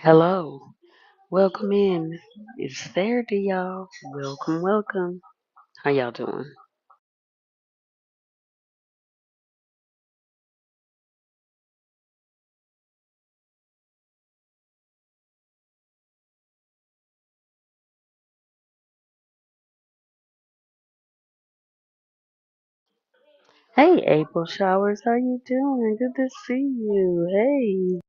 Hello, welcome in. It's Saturday, y'all. Welcome, welcome. How y'all doing? Hey, April Showers, how you doing? Good to see you. Hey.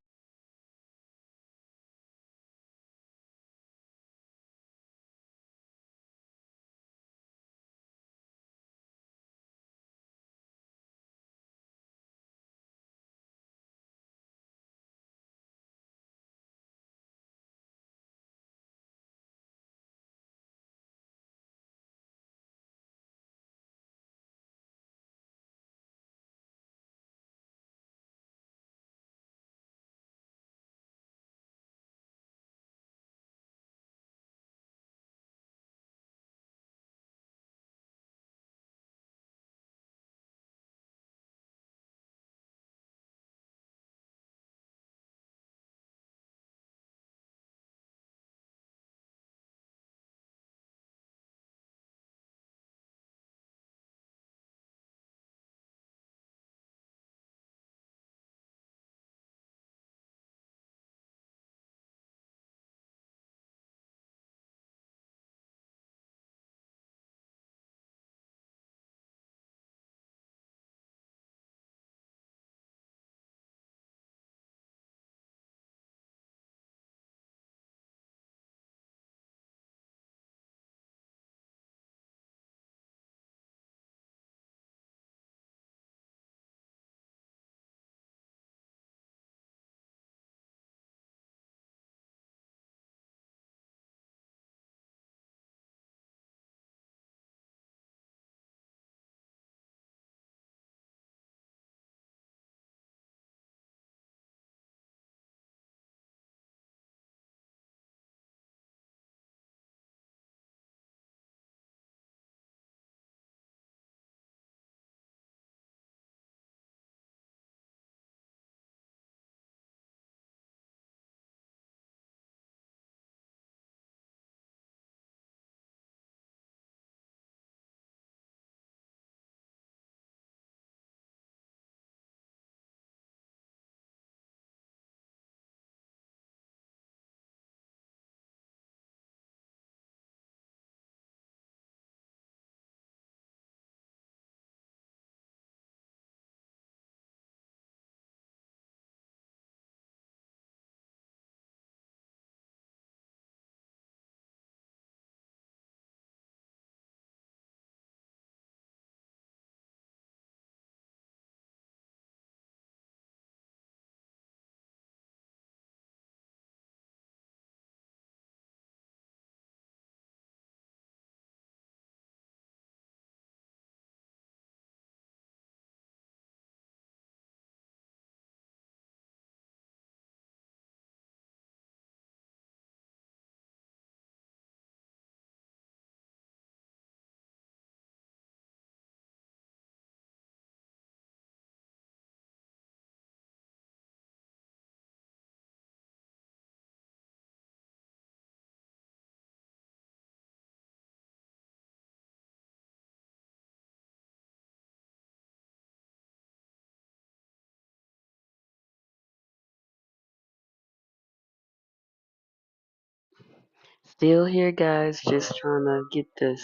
Still here, guys. Just trying to get this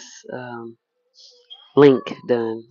link done.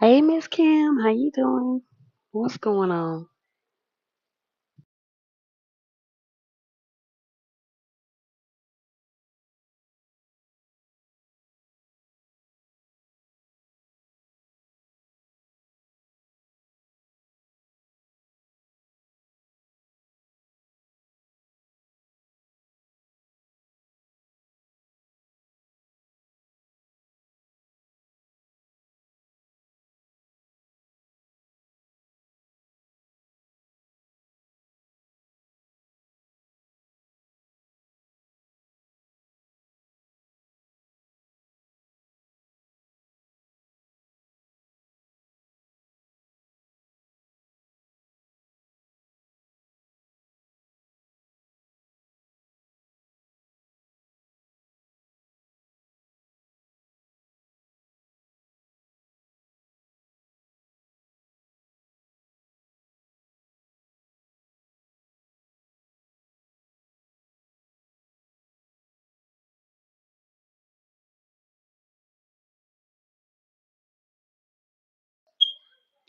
Hey, Miss Kim, how you doing? What's going on?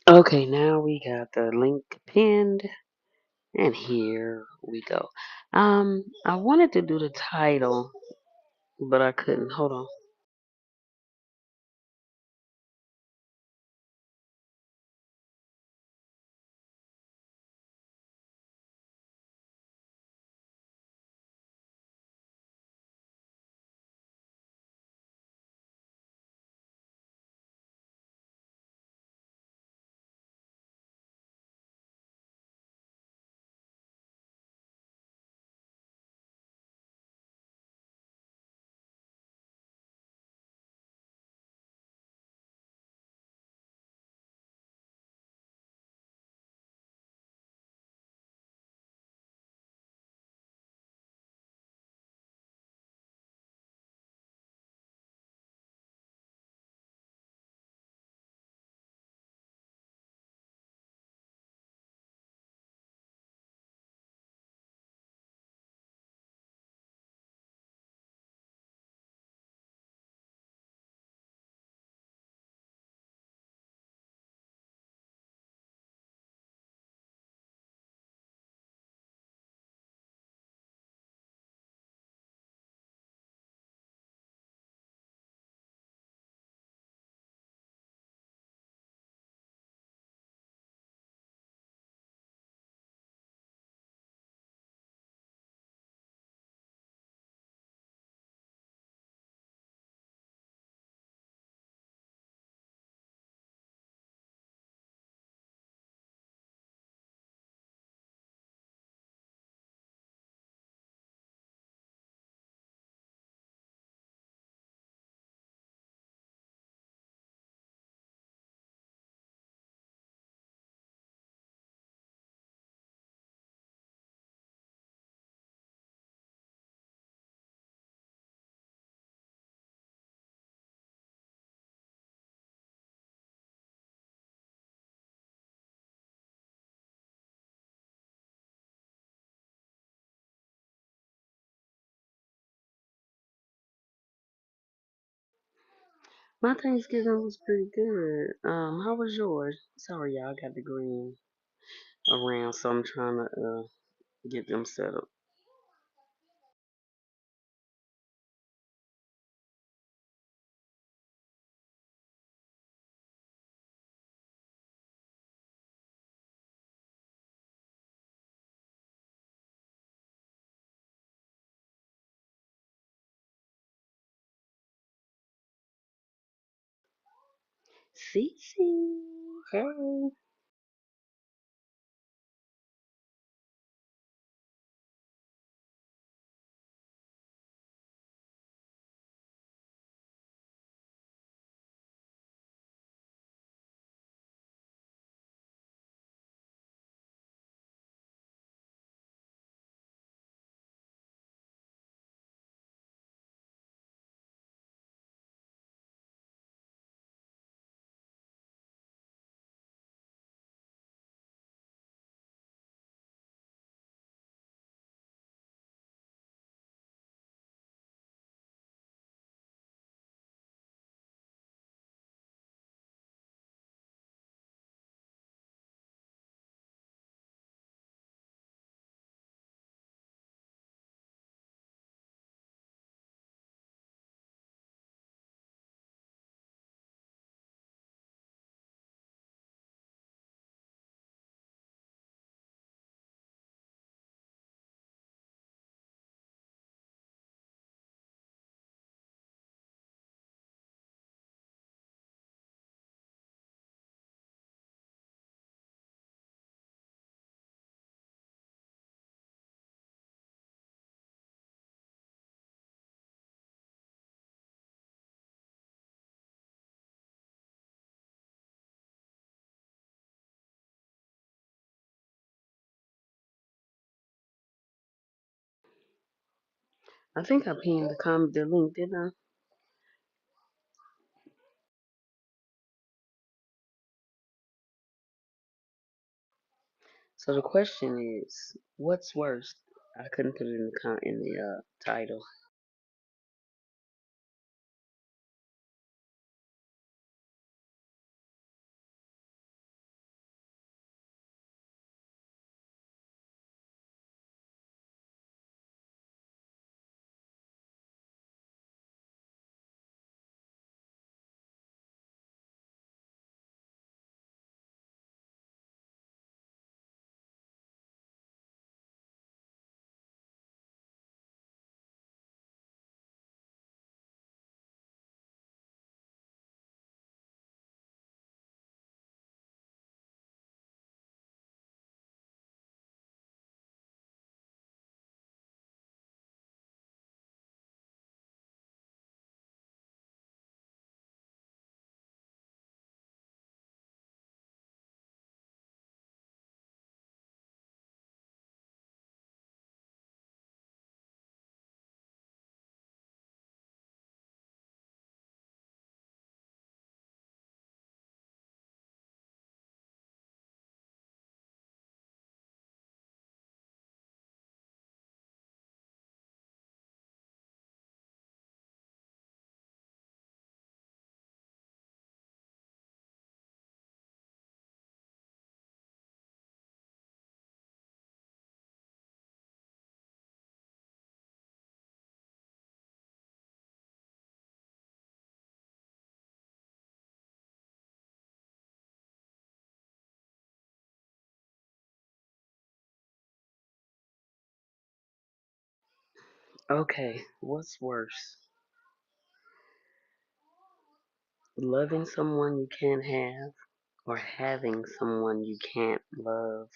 Okay, now we got the link pinned, and here we go. I wanted to do the title, but I couldn't. Hold on. My Thanksgiving was pretty good. How was yours? Sorry, y'all, I got the green around, so I'm trying to get them set up. Cece, hey. I think I pinned the link, didn't I? So the question is, what's worse? I couldn't put it in the title. Okay, what's worse? Loving someone you can't have or having someone you can't love?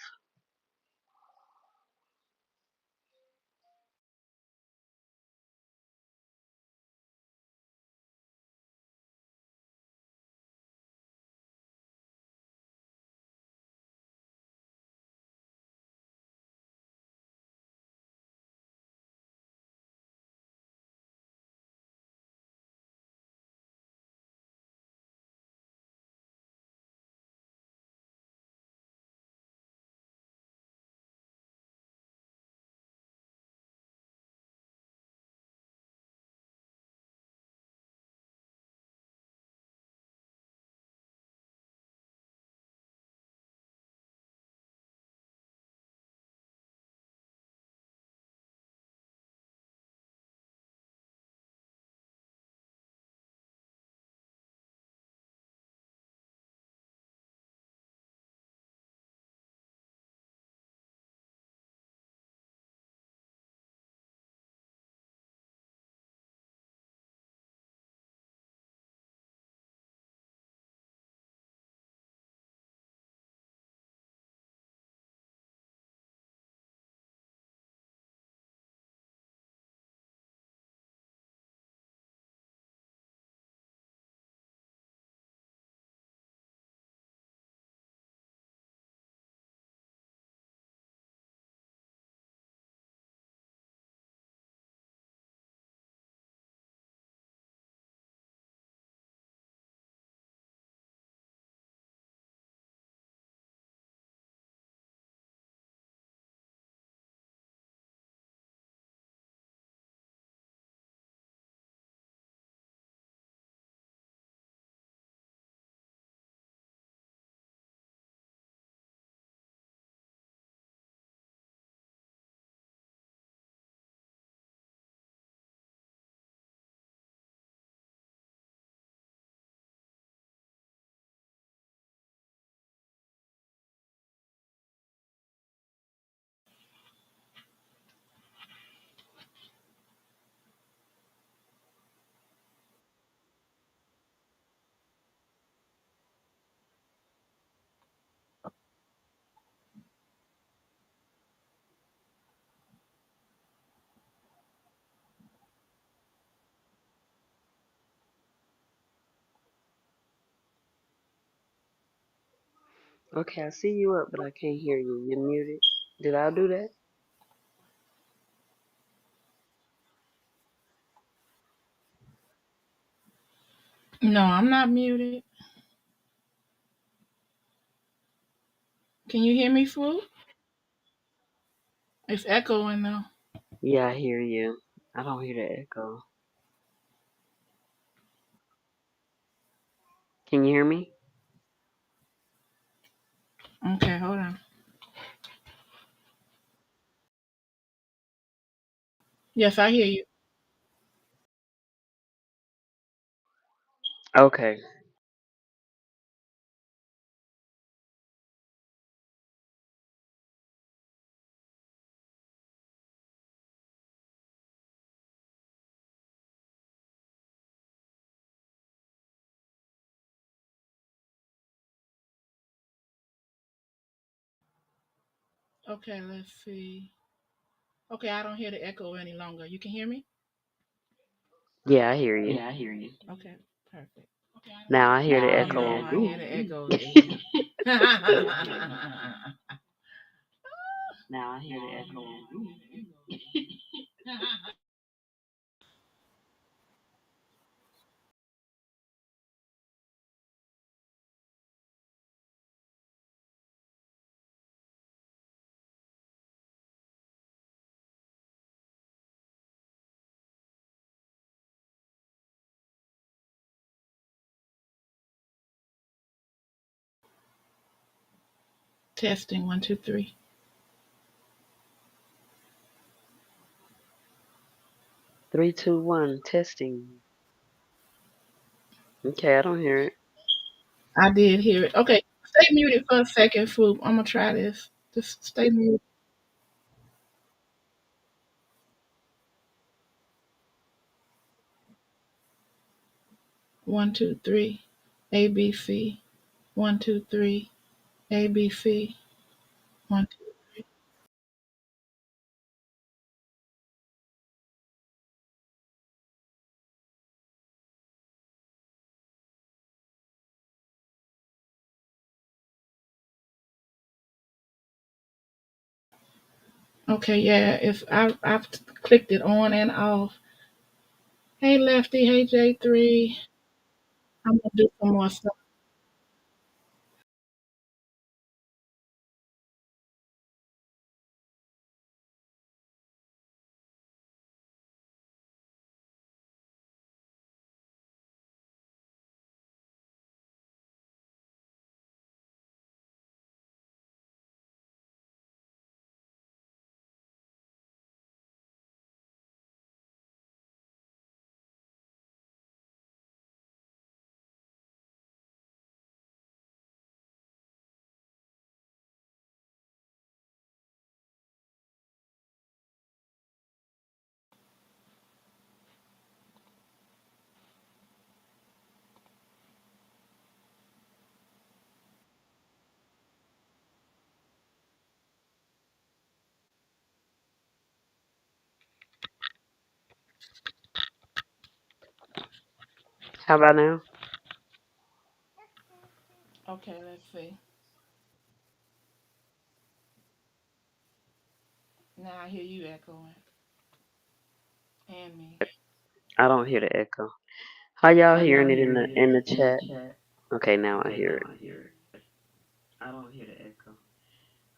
Okay, I see you up, but I can't hear you. You're muted. Did I do that? No, I'm not muted. Can you hear me, Swoop? It's echoing though. Yeah, I hear you. I don't hear the echo. Can you hear me? Okay, hold on. Yes, I hear you. Okay. Okay, let's see. Okay, I don't hear the echo any longer. You can hear me? Yeah, I hear you. Yeah, I hear you. Okay, perfect. Now I hear the Now I echo hear on I me. hear the echo again. Now I hear the echo. Testing 1, 2, 3. 3, 2, 1, testing. Okay, I don't hear it. I did hear it. Okay, stay muted for a second, Swoop. I'm gonna try this. Just stay muted. 1, 2, 3, ABC. 1, 2, 3, ABC. 1, 2. Okay, yeah, it's I've clicked it on and off. Hey Lefty, hey J3. I'm gonna do some more stuff. How about now? Okay, let's see. Now I hear you echoing and me. I don't hear the echo. How y'all hearing it in the chat? Okay, now I hear it. I don't hear the echo.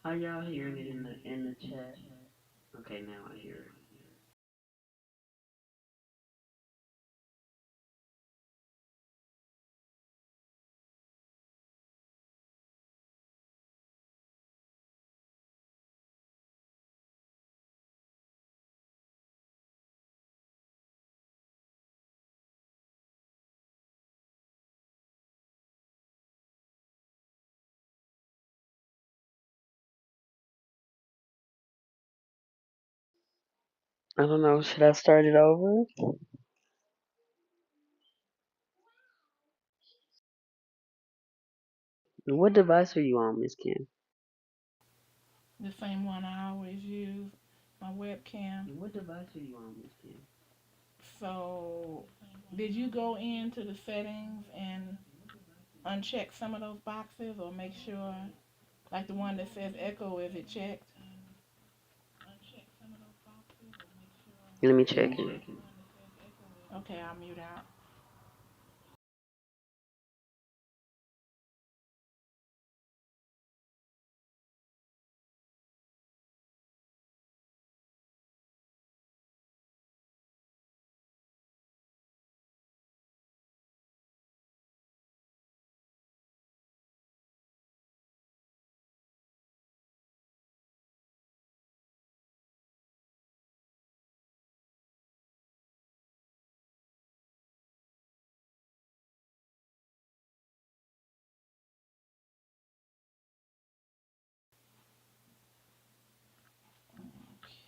How y'all hearing it in the chat? Okay, now I hear it. I don't know. Should I start it over? What device are you on, Miss Kim? The same one I always use, my webcam. What device are you on, Miss Kim? So, did you go into the settings and uncheck some of those boxes or make sure, like the one that says echo, is it checked? Let me check it. Okay, I'll mute out.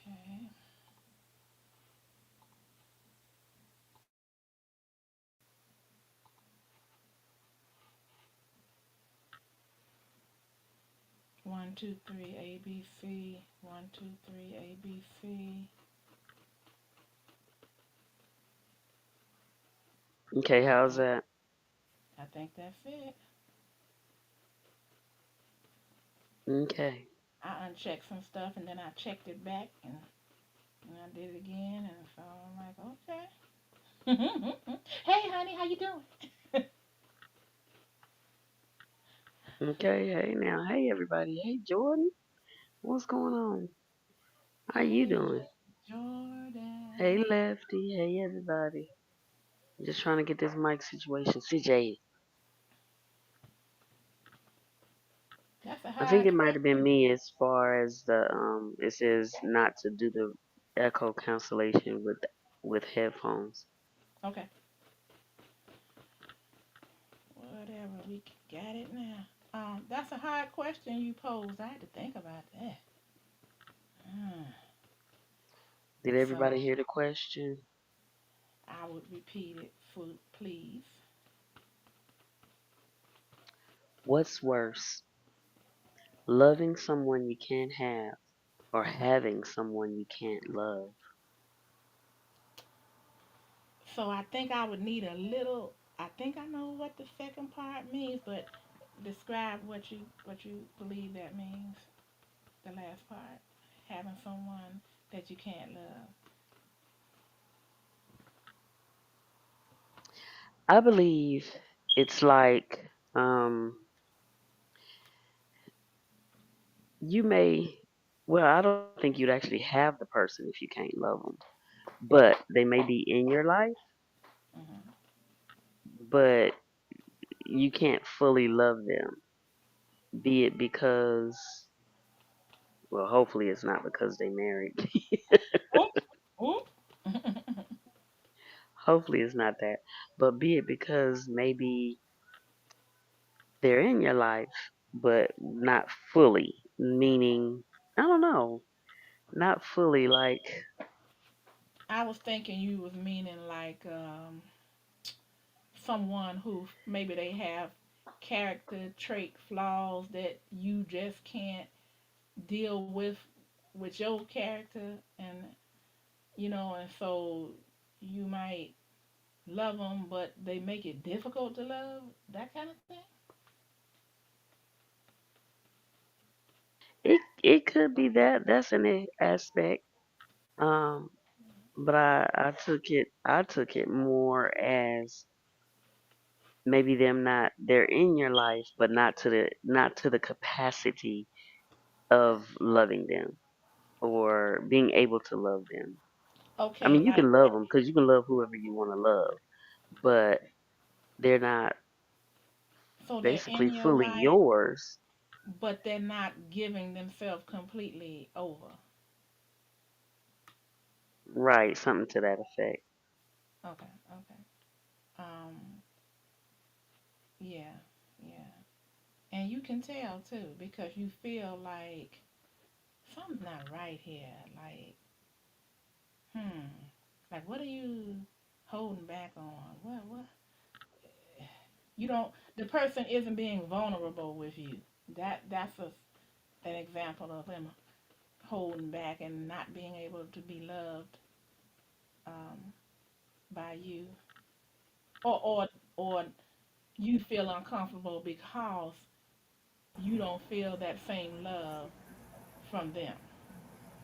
Okay. 1, 2, 3, ABC. 1, 2, 3, ABC. Okay, how's that? I think that's it. Okay. I unchecked some stuff and then I checked it back and I did it again and so I'm like, okay. Hey honey, how you doing? Okay, hey now. Hey everybody. Hey Jordan. What's going on? How you Hey doing? Hey Jordan. Lefty. Hey everybody. Just trying to get this mic situation situated. That's a I think hard it might have been question. me as far as the it says not to do the echo cancellation with headphones. Okay. Whatever, we got it now. That's a hard question you posed. I had to think about that. Mm. Did So everybody hear the question? I would repeat it, for, please. What's worse, loving someone you can't have or having someone you can't love? So I think I would need a little. I think I know what the second part means, but describe what you believe that means. The last part, having someone that you can't love. I believe it's like you may, well, I don't think you'd actually have the person if you can't love them, but they may be in your life, Hmm. but you can't fully love them. Be it because, well, hopefully it's not because they married. Oop, oop. Hopefully it's not that. But be it because maybe they're in your life, but not fully. Meaning, I don't know, not fully like, I was thinking you was meaning like someone who maybe they have character trait flaws that you just can't deal with your character, and and so you might love them, but they make it difficult to love, that kind of thing. it could be that. That's an aspect. Um, but I took it more as maybe them not they're in your life, but not to the capacity of loving them or being able to love them. I Okay, mean, you like can love them because you can love whoever you want to love, but they're not so they're basically in your fully life, yours. but they're not giving themselves completely over. Right, something to that effect. Okay, okay. Yeah, yeah. And you can tell too because you feel like something's not right here. Hmm, like what are you holding back on? What? You don't. The person isn't being vulnerable with you. That's an example of them holding back and not being able to be loved um, by you, or you feel uncomfortable because you don't feel that same love from them,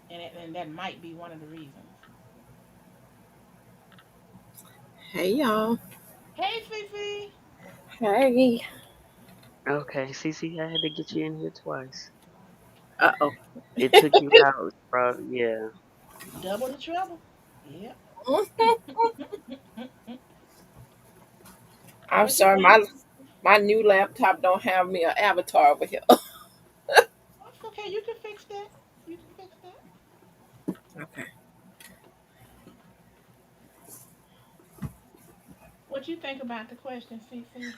and that might be one of the reasons. Hey y'all. Hey, Fifi, Hey. Okay, Cece, I had to get you in here twice. Uh oh. It took you out, bro. Yeah. double the trouble. Yep. I'm What you sorry, think? my new laptop don't have me an avatar over here. That's okay. You can fix that. You can fix that. Okay. What you think about the question, Cece?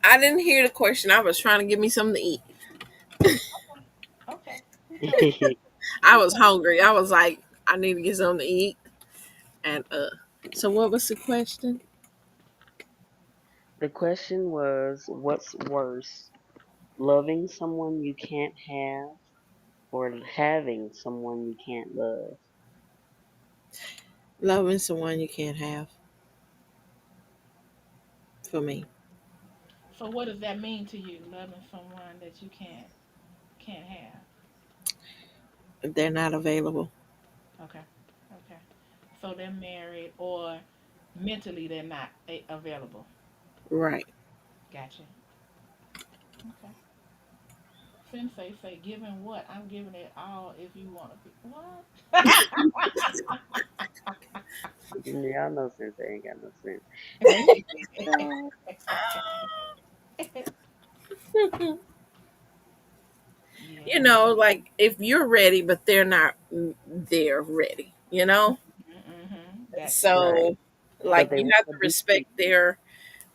I didn't hear the question. I was trying to give me something to eat. Okay. We told you. I We was told hungry. I was like, I need to get something to eat. And so what was the question? The question was, what's worse, loving someone you can't have or having someone you can't love? Loving someone you can't have for me. So what does that mean to you, loving someone that you can't have? If they're not available. Okay. Okay. So they're married or mentally they're not available. Right. Gotcha. Okay. Sensei say, "Giving what? I'm giving it all. If you want to be what?" Y'all know since they ain't got no sense. Hey, sister. You Yeah. know, like if you're ready, but they're not they're ready, you know? That's true. Right. So like But they you want have to to be respect their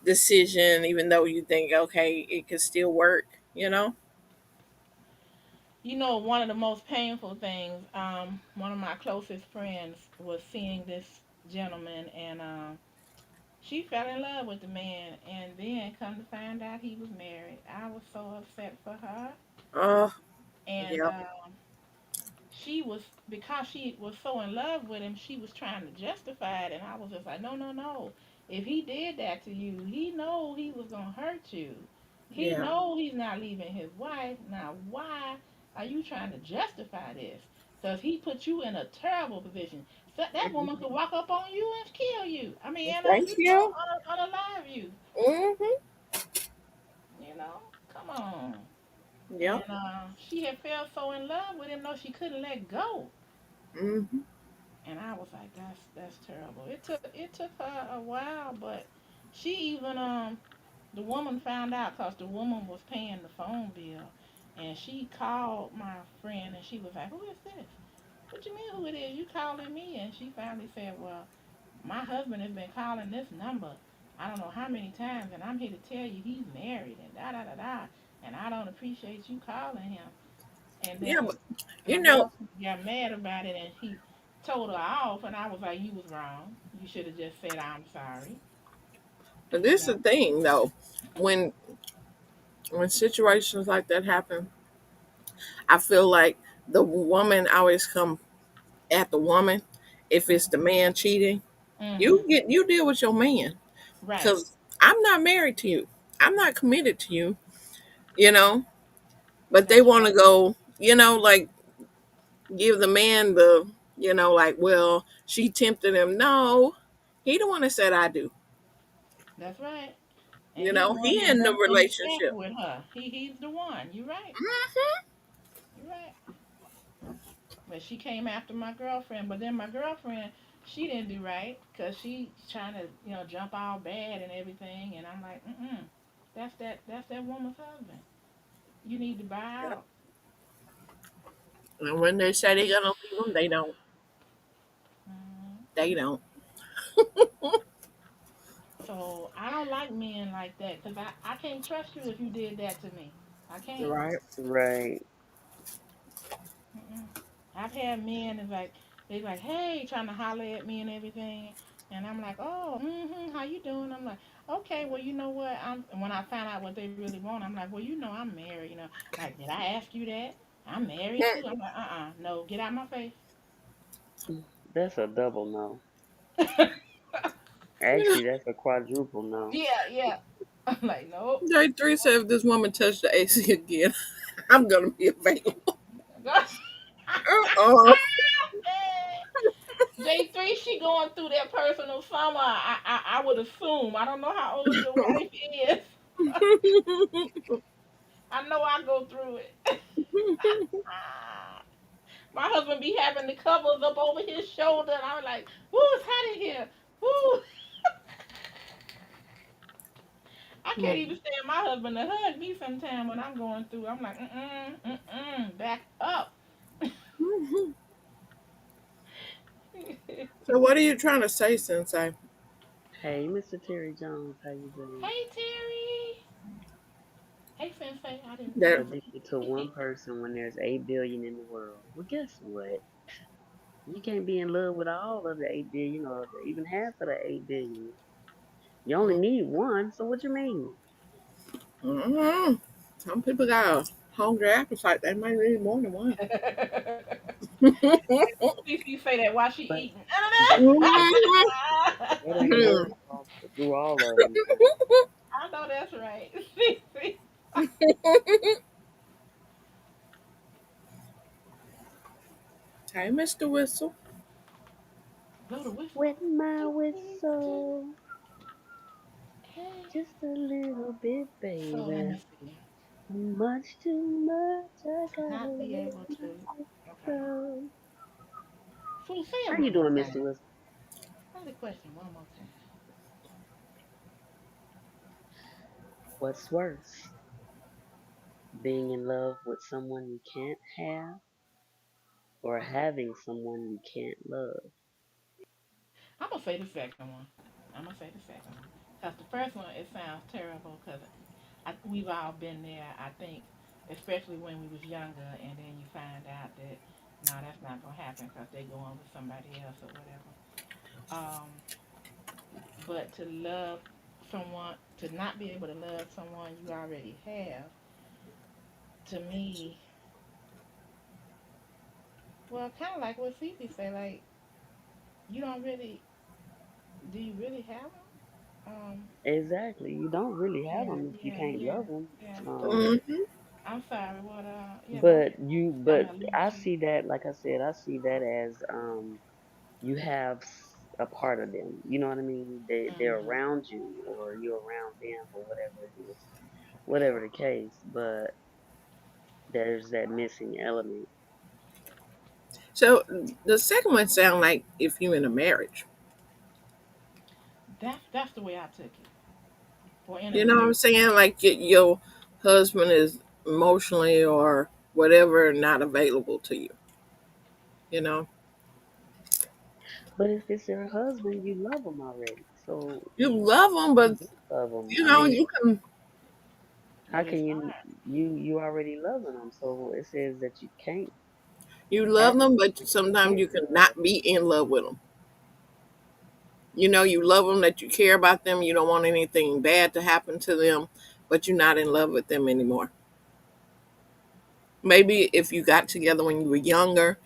decision, even though you think, okay, it could still work, you know? One of the most painful things, one of my closest friends was seeing this gentleman, and She fell in love with the man, and then come to find out he was married. I was so upset for her, Oh, and yep, she was, because she was so in love with him, she was trying to justify it, and I was just like, no, no, no. If he did that to you, he know he was gonna hurt you. He yeah, know he's not leaving his wife. Now, why are you trying to justify this? Because he put you in a terrible position. So that woman could walk up on you and kill you. I mean, and thank you. unalive you. Hmm. You know, come on. Yep. And she had fell so in love with him, though she couldn't let go. Hmm. And I was like, that's terrible. It took her a while, but she even the woman found out because the woman was paying the phone bill, and she called my friend and she was like, who is this? What you mean who it is? You calling me? And she finally said, well, my husband has been calling this number. I don't know how many times, and I'm here to tell you he's married and da da da da. And I don't appreciate you calling him. And Yeah, then but you my know, girlfriend got mad about it, and he told her off. And I was like, "You was wrong. You should have just said I'm sorry." but You this is know. the thing though. When when situations like that happen, I feel like the woman always come at the woman. If it's the man cheating, Mhm. you deal with your man Right. because I'm not married to you. I'm not committed to you. You know, but they That's want to right. go. Like give the man the. Like she tempted him. No, he the one that said I do. That's right. And he the one He that in the jumped in the shack relationship. with her. He's the one. You right. You right. But she came after my girlfriend. But then my girlfriend, she didn't do right because she trying to jump all bad and everything. And I'm like, That's that woman's husband. You need to buy Yep. out. And when they say they're gonna leave him, they don't. Mhm. They don't. So I don't like men like that because I can't trust you if you did that to me. I can't. Right. Right. Mm-mm. I've had men is like they like, hey, trying to holler at me and everything, and I'm like, oh, how you doing? I'm like, okay, well, you know what? When I find out what they really want, I'm like, well, I'm married. Like, did I ask you that? I'm married too. I'm like, no, get out my face. That's a double no. Yeah, Actually, that's a quadruple no. yeah. I'm like, nope. Day three said if this woman touched the AC again, I'm gonna be available. Uh-uh. J3, she going through that personal trauma. I would assume. I don't know how old your wife is. I know I go through it. My husband be having the covers up over his shoulder, and I'm like, "Woo, it's hot in here. Woo." I can't even stand my husband to hug me sometime when I'm going through. I'm like, back up. Hey So what are you trying to say, Sensei? Hey, Mr. Terry Jones, how you doing? Terry. Hey Sensei. I didn't. I That didn't. Addicted to one person when there's 8 billion in the world. Well, guess what? You can't be in love with all of the 8 billion or even half of the 8 billion. You only need one, so what you mean? mm some people got a hungry appetite. They might need more than one. Cece say that while she But eating. but Mhm. that ain't enough to do all of them though. I know that's right. Cece. Hey, Mr. Whistle. Blow the whistle. Wet my Toot, toot, toot. whistle, Hey. just a little bit, So let baby. me see. Much too much, I gotta Not be let able my to. Okay. go. So say How it you one more doing, time. Mr. Wilson? Say the question one more time. What's worse, being in love with someone you can't have, or having someone you can't love? I'm gonna say the second one. I'm gonna say the second one. Cause the first one it sounds terrible. Cause we've all been there. I think, especially when we was younger, and then you find out that no, that's not gonna happen. Cause they go on with somebody else or whatever. Um, But to love someone, to not be able to love someone you already have, to me, well, kind of like what Cece said, like, you don't really, do you really have them? Exactly. You don't really have Yeah, them if you yeah, can't yeah, love them. yeah. Hmm. I'm sorry, what, yeah, go But ahead. you, Tell but me, I lose I you. see that, like I said, I see that as you have a part of them. You know what I mean? They're Mm-hmm. around you, or you're around them, or whatever it is, whatever the case. But there's that missing element. So the second one sound like if you in a marriage. That's the way I took it. Or in a You know what I'm relationship. saying? Like your husband is emotionally or whatever not available to you. You know, But if it's your husband, you love him already. So you love them, you but do love him. you I know mean, you can. how But can it's you hard. you already loving him? So it says that you can't You love act them, but like you sometimes can't you can love. not be in love with them. You know, you love them, that you care about them, you don't want anything bad to happen to them, but you're not in love with them anymore. Maybe if you got together when you were younger,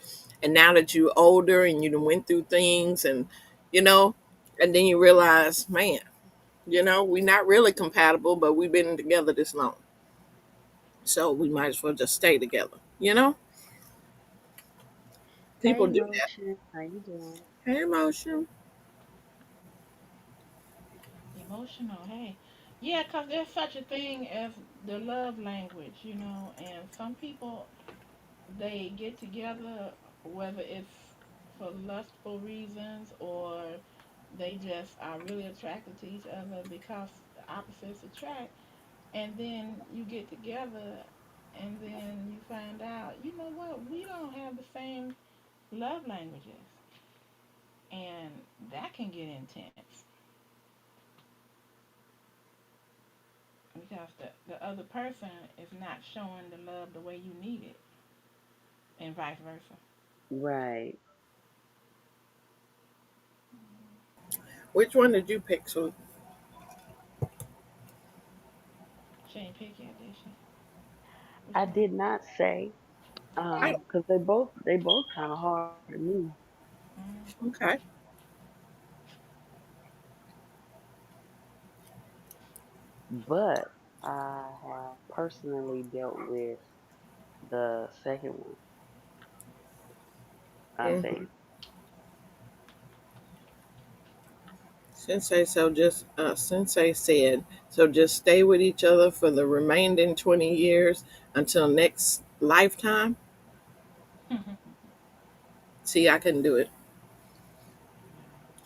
and now that you're older and you done went through things, and you know, and then you realize, man, you know, we're not really compatible, but we've been together this long, so we might as well just stay together. You know, people Hey, do that. Motion, how you doing? Hey, emotion. Emotional, hey. Yeah, 'cause there's such a thing as the love language, and some people, they get together, whether it's for lustful reasons or they just are really attracted to each other because the opposites attract. And then you get together and then you find out, you know what, we don't have the same love languages. And that can get intense because the other person is not showing the love the way you need it, and vice versa. Right. Which one did you pick? So, She ain't pick yet, did she? Which I one? did not say, I, because they both kind of hard to me. Mm. okay. But I have personally dealt with the second one. I Hmm. think. Sensei said, so just stay with each other for the remaining 20 years until next lifetime. See, I couldn't do it.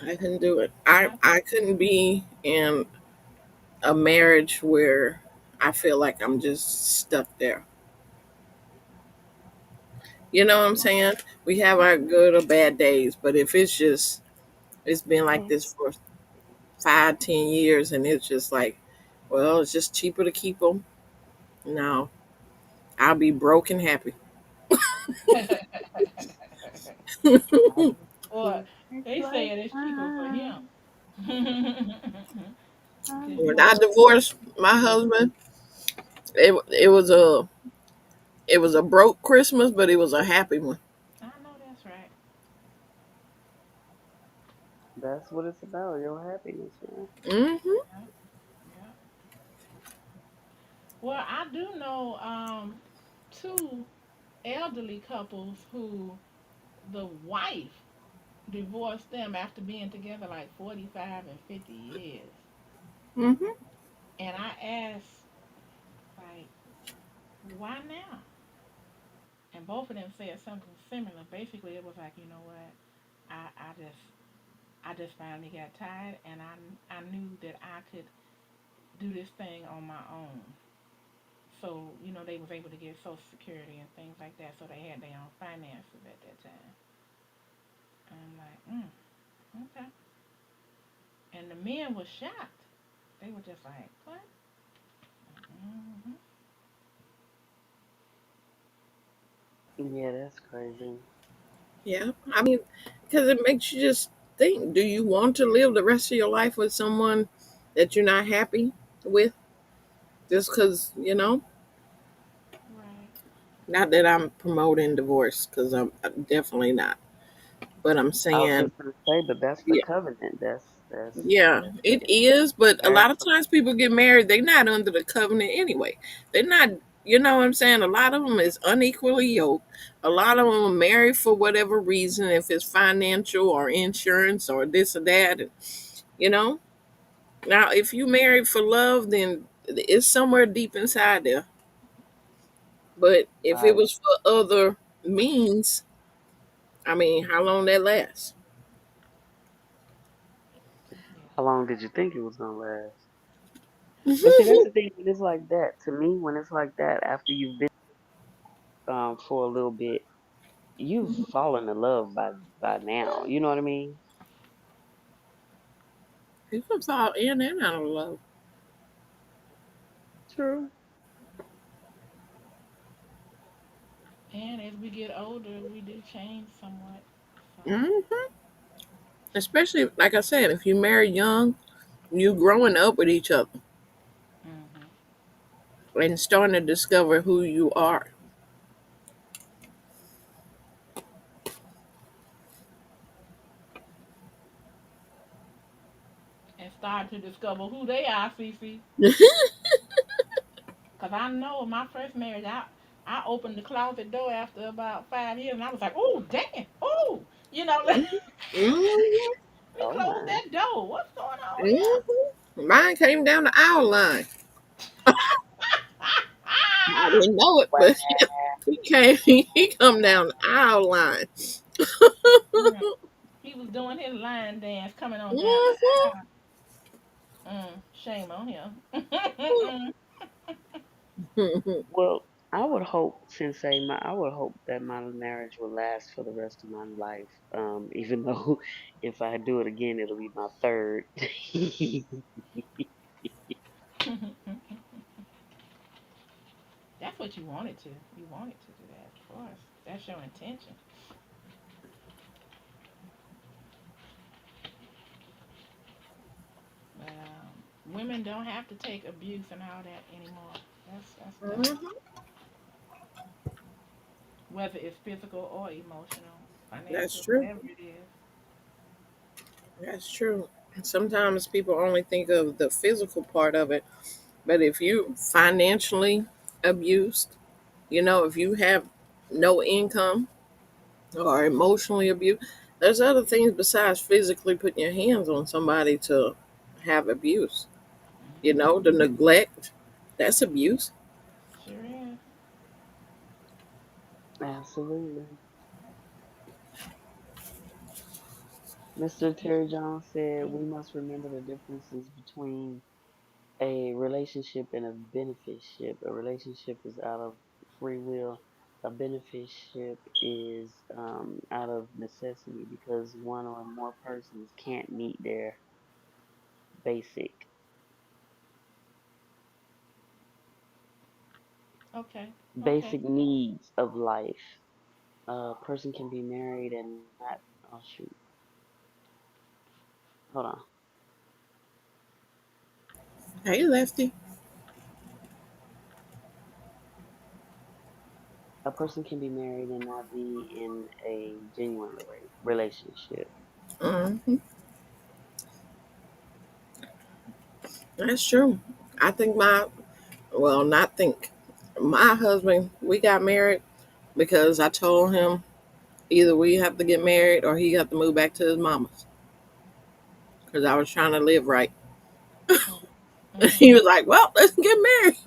I couldn't do it. No. I couldn't be in a marriage where I feel like I'm just stuck there. You know what I'm saying? We have our good or bad days, but if it's been like Mhm. this for 5, 10 years, and it's just like, well, it's just cheaper to keep them. No, I'll be broke and happy. I just Or can't act they like say it is cheaper for him. I'm, I'm Because you When want I to. divorced my husband, it it was a it was a broke Christmas, but it was a happy one. I know that's right. That's what it's about, your happiness, man. Hmm. Yeah, yeah. Well, I do know two elderly couples who the wife divorced them after being together like 45 and 50 years. Hmm. And I asked, like, why now? And both of them said something similar. Basically, it was like, you know what? I just finally got tired, and I knew that I could do this thing on my own. So, they was able to get Social Security and things like that. So they had their own finances at that time. And I'm like, okay. And the men were shocked. They were just like, what? Hmm. Yeah, that's crazy. Yeah, I mean, because it makes you just think, do you want to live the rest of your life with someone that you're not happy with? Just because, Right. not that I'm promoting divorce, because I'm definitely not. But I'm I was saying, just gonna say, but that's the yeah, covenant. yeah, That's it it. is. But a Marriage. lot of times people get married, they're not under the covenant anyway. They're not, you know what I'm saying? A lot of them is unequally yoked. A lot of them are married for whatever reason, if it's financial or insurance or this or that, you know? Now, if you married for love, then it's somewhere deep inside there. But if it Right. was for other means, I mean, how long that lasts? How long did you think it was gonna last? But see, that's the thing. When it's like that, to me, when it's like that, after you've been for a little bit, you've fallen in love by now. You know what I mean? You can fall in and out of love. True. And as we get older, we do change somewhat. So, Hmm. Especially, like I said, if you marry young, you growing up with each other hmm and starting to discover who you are. and start to discover who they are, Cece. Cause I know my first marriage, I opened the closet door after about 5 years, and I was like, oh damn, oh, you know, let Hmm. me Oh close my. that door. What's going on here? Hmm. Mine came down the aisle line. I didn't know it, Wow. but he came. He come down the aisle line. Mm. He was doing his line dance coming on down the Mhm. aisle. Shame on him. Well, I would hope, Sensei, I would hope that my marriage will last for the rest of my life. Even though if I do it again, it'll be my third. That's what you wanted to. You wanted to do that, of course. That's your intention. But women don't have to take abuse and all that anymore. That's done. Mhm. Whether it's physical or emotional, That's financial, true. whatever it is. That's true. Sometimes people only think of the physical part of it, but if you financially abused, if you have no income or emotionally abused, there's other things besides physically putting your hands on somebody to have abuse. Hmm The neglect, that's abuse. Sure is. Absolutely. Mr. Terry Jones said we must remember the differences between a relationship and a beneficeship. A relationship is out of free will. A beneficeship is out of necessity because one or more persons can't meet their basic Okay. Okay. basic needs of life. A person can be married and not. Oh shoot, hold on. Hey, Lefty. A person can be married and not be in a genuine relationship. Hmm. That's true. I think not think, my husband, we got married because I told him either we have to get married or he have to move back to his mama's because I was trying to live right. Mm-hmm. He was like, well, let's get married.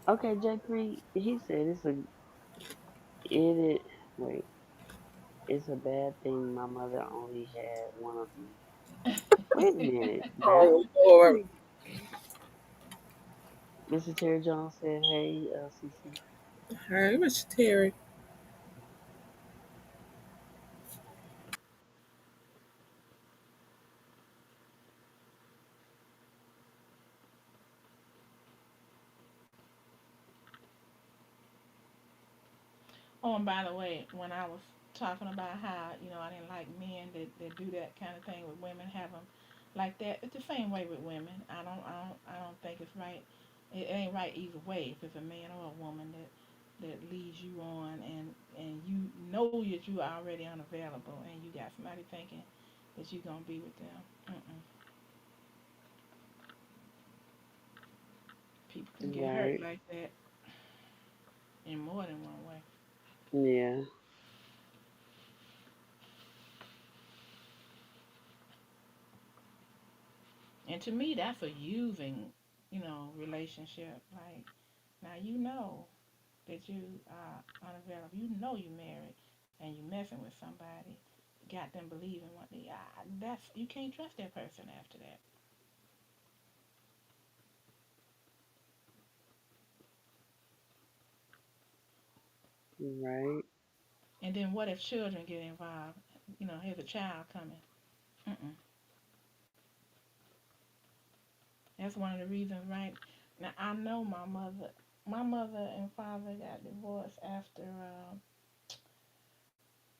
Okay, J. Cree, he said it. Wait, it's a bad thing my mother only had one of me. Wait a minute. Oh, Now, wait a Lord. minute. Mr. Terry Jones said, "Hey, Cece, Hey, Mr. Terry. Oh, and by the way, when I was talking about how I didn't like men that do that kind of thing with women, have them like that. It's the same way with women. I don't think it's right. It ain't right either way if it's a man or a woman that leads you on, and you know that you are already unavailable, and you got somebody thinking that you're gonna be with them. Mm-mm. People can get hurt Right. like that in more than one way. Yeah. And to me, that's a using, relationship. Like, now that you are unavailable. You know you married and you messing with somebody. Got them believing what they are. That's you can't trust that person after that. Right. And then what if children get involved? Here's a child coming. Mm-mm. That's one of the reasons, right? Now I know my mother and father got divorced after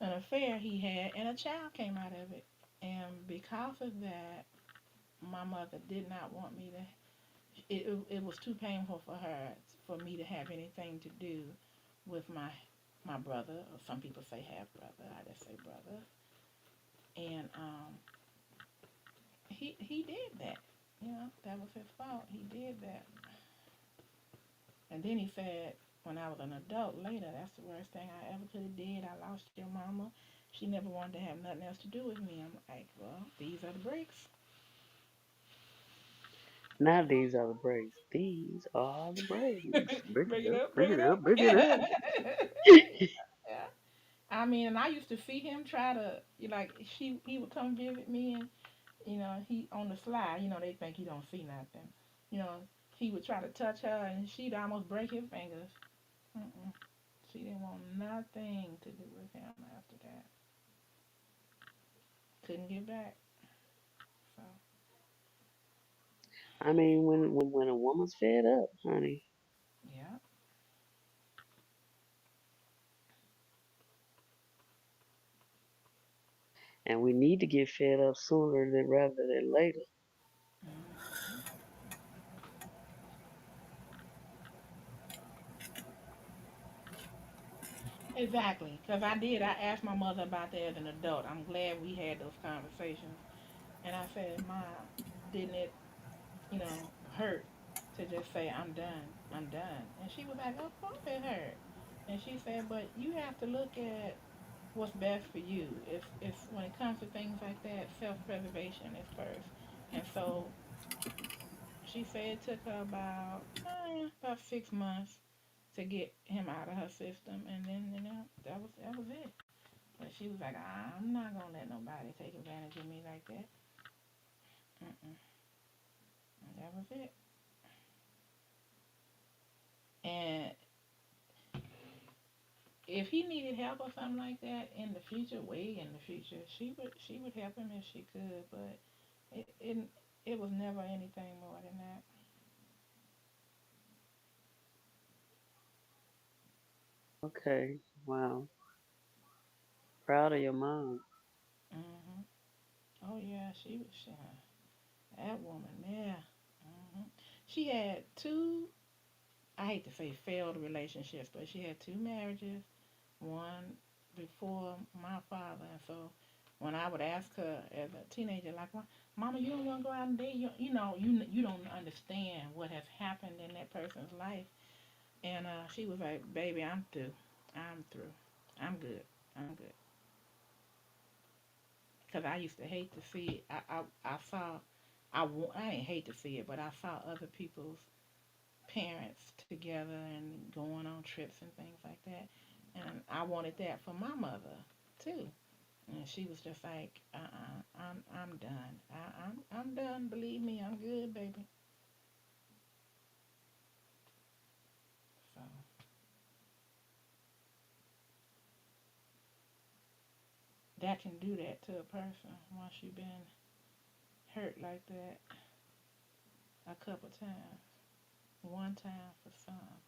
an affair he had, and a child came out of it. And because of that, my mother did not want me to. It was too painful for her for me to have anything to do with my brother, or some people say half brother. I just say brother. And he did that. That was his fault. He did that. And then he said, when I was an adult later, that's the worst thing I ever could have did. I lost your mama. She never wanted to have nothing else to do with me. I'm like, well, these are the breaks. Now these are the breaks. These are the breaks. Bring Bring it it up, up, bring bring it it up, up. bring it up. Yeah. I mean, and I used to see him try to, like, he would come visit me, and he on the slide. They think he don't see nothing. You know, he would try to touch her, and she'd almost break his fingers. Mm-mm. She didn't want nothing to do with him after that. Couldn't get back. So I mean, when a woman's fed up, honey, yeah. and we need to get fed up sooner than rather than later. Hmm. Exactly, because I did. I asked my mother about that as an adult. I'm glad we had those conversations. And I said, Ma, didn't it hurt to just say I'm done, I'm done. And she was like, of course it hurt. And she said, but you have to look at what's best for you. If when it comes to things like that, self-preservation is first. And so she said it took her about 6 months to get him out of her system, and then that was it. But she was like, I'm not gonna let nobody take advantage of me like that. Mm-mm. And that was it. And if he needed help or something like that in the future, way in the future, she would help him if she could. But it was never anything more than that. Okay, wow, proud of your mom. Hmm. Oh yeah, she was that woman. Yeah. Hmm. She had two. I hate to say failed relationships, but she had two marriages. One before my father, and so when I would ask her as a teenager, like, well, Mama, you don't want to go out and date? You don't understand what has happened in that person's life. And she was like, baby, I'm through. I'm through. I'm good. I'm good. Because I used to hate to see it. I saw, I didn't hate to see it, but I saw other people's parents together and going on trips and things like that. And I wanted that for my mother, too. And she was just like, I'm done. I'm done. Believe me, I'm good, baby. So that can do that to a person once you've been hurt like that a couple times. One time for some,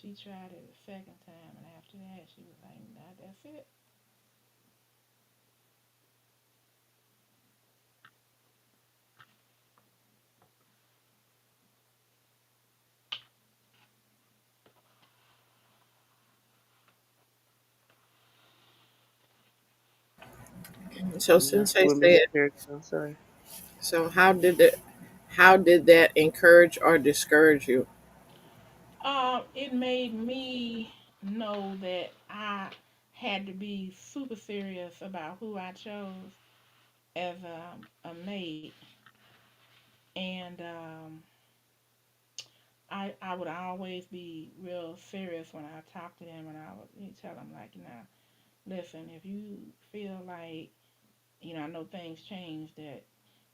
she tried it a second time, and after that, she was like, "Nah, that's it." So And since that's they what Miss said, Jericho. Sorry. so how did that encourage or discourage you? It made me know that I had to be super serious about who I chose as a mate, and I would always be real serious when I talk to them, and I would tell them like, listen, if you feel like, I know things change, that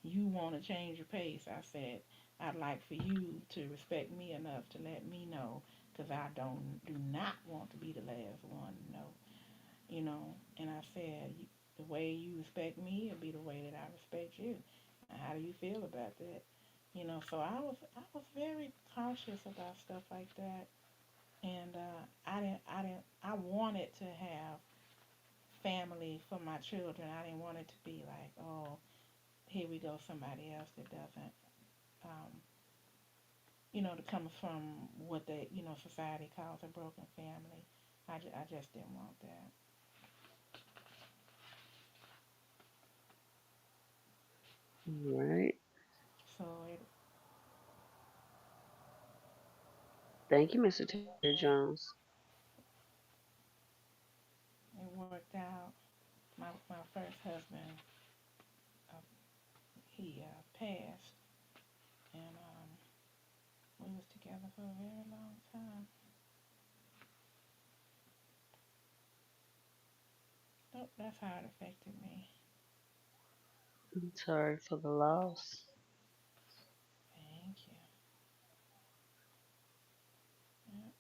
you want to change your pace, I said, I'd like for you to respect me enough to let me know, because I do not want to be the last one, and I said, the way you respect me will be the way that I respect you. How do you feel about that? So I was very cautious about stuff like that, and I wanted to have family for my children. I didn't want it to be like, oh, here we go, somebody else that doesn't, um, to come from what society calls a broken family. I just didn't want that. All right. So Thank you, Mr. Terry Jones. it worked out. My first husband, uh, he passed, and we was together for a very long time. Nope, that's how it affected me. I'm sorry for the loss. Thank you. Yeah.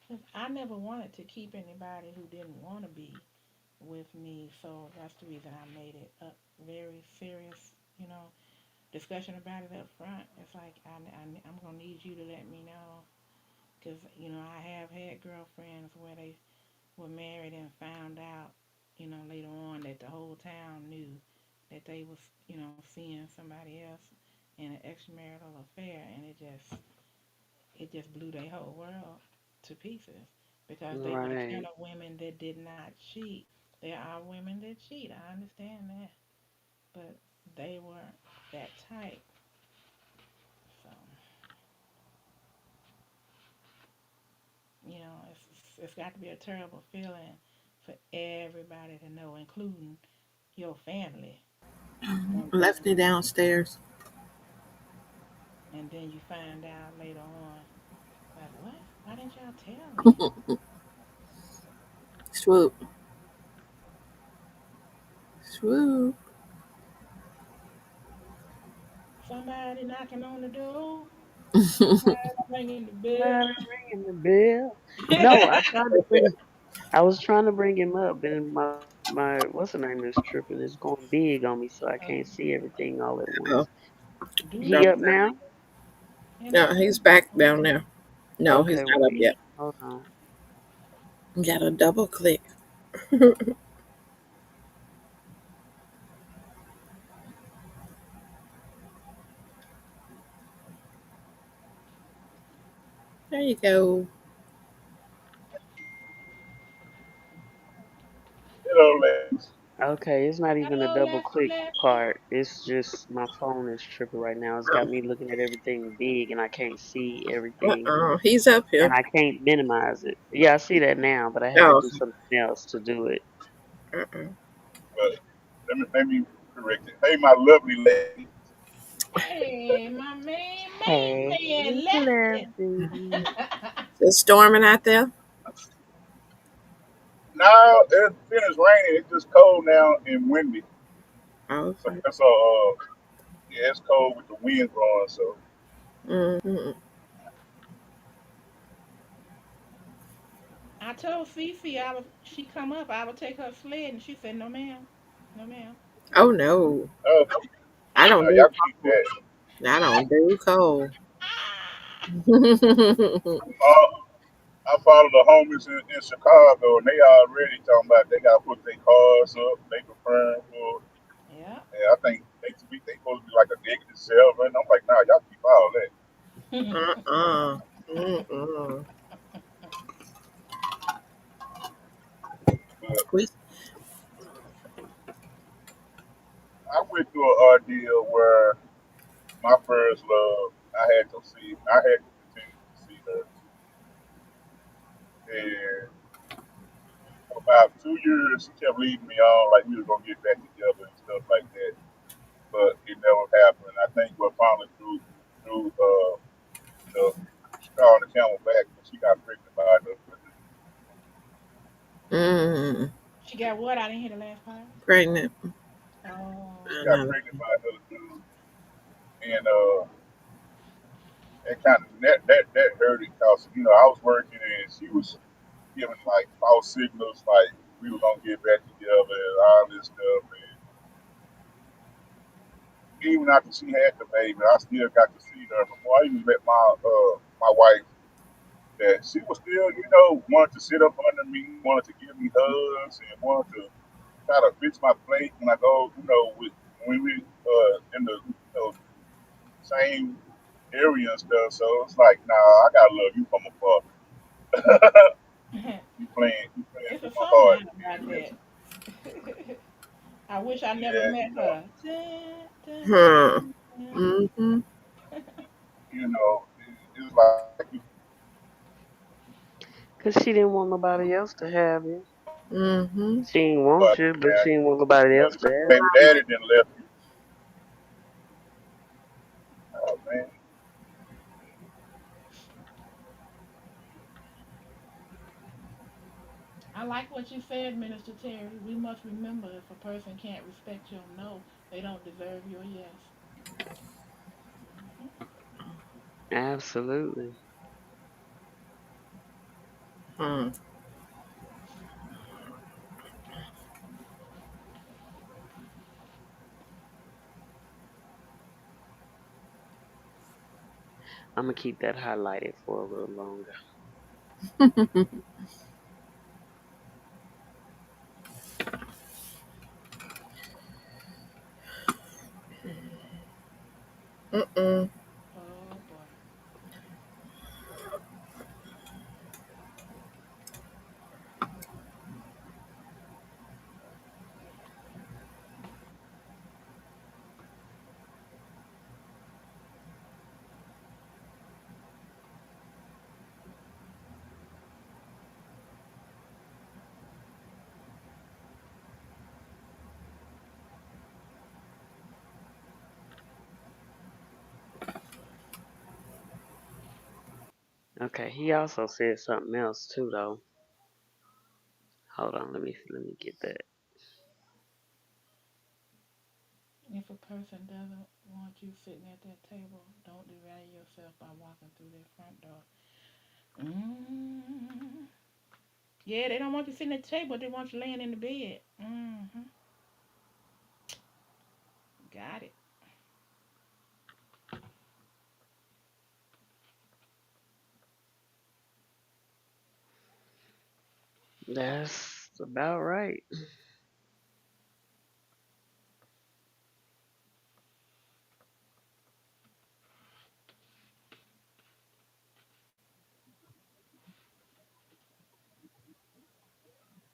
'Cause I never wanted to keep anybody who didn't want to be with me, so that's the reason I made it a very serious, discussion about it up front. It's like I'm gonna need you to let me know, because I have had girlfriends where they were married and found out, later on that the whole town knew that they was, seeing somebody else in an extramarital affair, and it just blew their whole world to pieces, because they were the kind Right. of women that did not cheat. There are women that cheat. I understand that, but they were that type. So it's got to be a terrible feeling for everybody to know, including your family, and Left it downstairs. then you find out later on, like, what? Why didn't y'all tell me? Swoop, swoop. Somebody knocking on the door. Somebody ringing the bell. Somebody ringing the bell. No, I tried to bring. I was trying to bring him up, and my what's the name is tripping. It's going big on me, so I Uh, can't see everything all at Oh, once. do He not up okay. now? No, interfere. he's back down there. No, he's Okay, not up wait. yet. Hold on. You gotta double click. There you go. Hello, ladies. Okay, it's not even a Hello, double Lefty click Lefty. part. It's just my phone is tripping right now. It's got me looking at everything big, and I can't see everything, He's up and here. I can't minimize it. Yeah, I see that now, but I had to Oh, do something else to do it. uh-uh. Well, let me correct it. Hey, my lovely lady. Hey, my Hey, man, Lefty. Lefty. It's storming out there. Now it's finished raining. It's just cold now and windy. Oh, So okay. that's yeah, it's cold with the wind blowing. So Mm-hmm. I told Cece I was she come up, I would take her sled, and she said, "No, ma'am, no, ma'am." Oh no, Oh, I don't no, do y'all keep cold. that. I don't do cold. Ah! Uh, I follow the homies in Chicago, and they already talking about they got to put their cars up, they preparing for. Yeah. And I think next week they supposed to be like a -7. I'm like, nah, y'all keep all that. Uh-uh. Mm-mm. But We, I went through an ordeal where my first love, I had to continue to see her, and for about 2 years she kept leading me on like we were gonna get back together and stuff like that. But it never happened. I think we're finally through the straw on the camel back when she got pregnant by another dude. mm, She got what? I didn't hear the last part. pregnant. She Oh. got Another. pregnant by another dude, and that kind of that hurt it because I was working and she was giving like false signals like we were gonna get back together and all this stuff. And even after she had the baby, I still got to see her before I even met my wife. That she was still wanted to sit up under me, wanted to give me hugs, and wanted to try to fix my plate when I go, with when we in the same area and stuff. So it's like, nah, I gotta love you from afar. You playing It's a with my song heart. out about that. I wish I never Yeah, met her. Dun, dun, Hmm. dun, dun. Mm-hmm. it's like Cause she didn't want nobody else to have you. Mm-hmm. She didn't but want you, but man, she didn't want nobody else to the have baby you. daddy didn't left you. Oh man, I like what you said, Minister Terry. We must remember if a person can't respect your no, they don't deserve your yes. Hmm. Absolutely. Hmm. I'm gonna keep that highlighted for a little longer. Mm-mm. Oh boy. Okay, he also said something else too though. Hold on, let me get that. If a person doesn't want you sitting at that table, don't devalue yourself by walking through their front door. Mm. Yeah, they don't want you sitting at the table. They want you laying in the bed. Hmm. Got it. That's about right.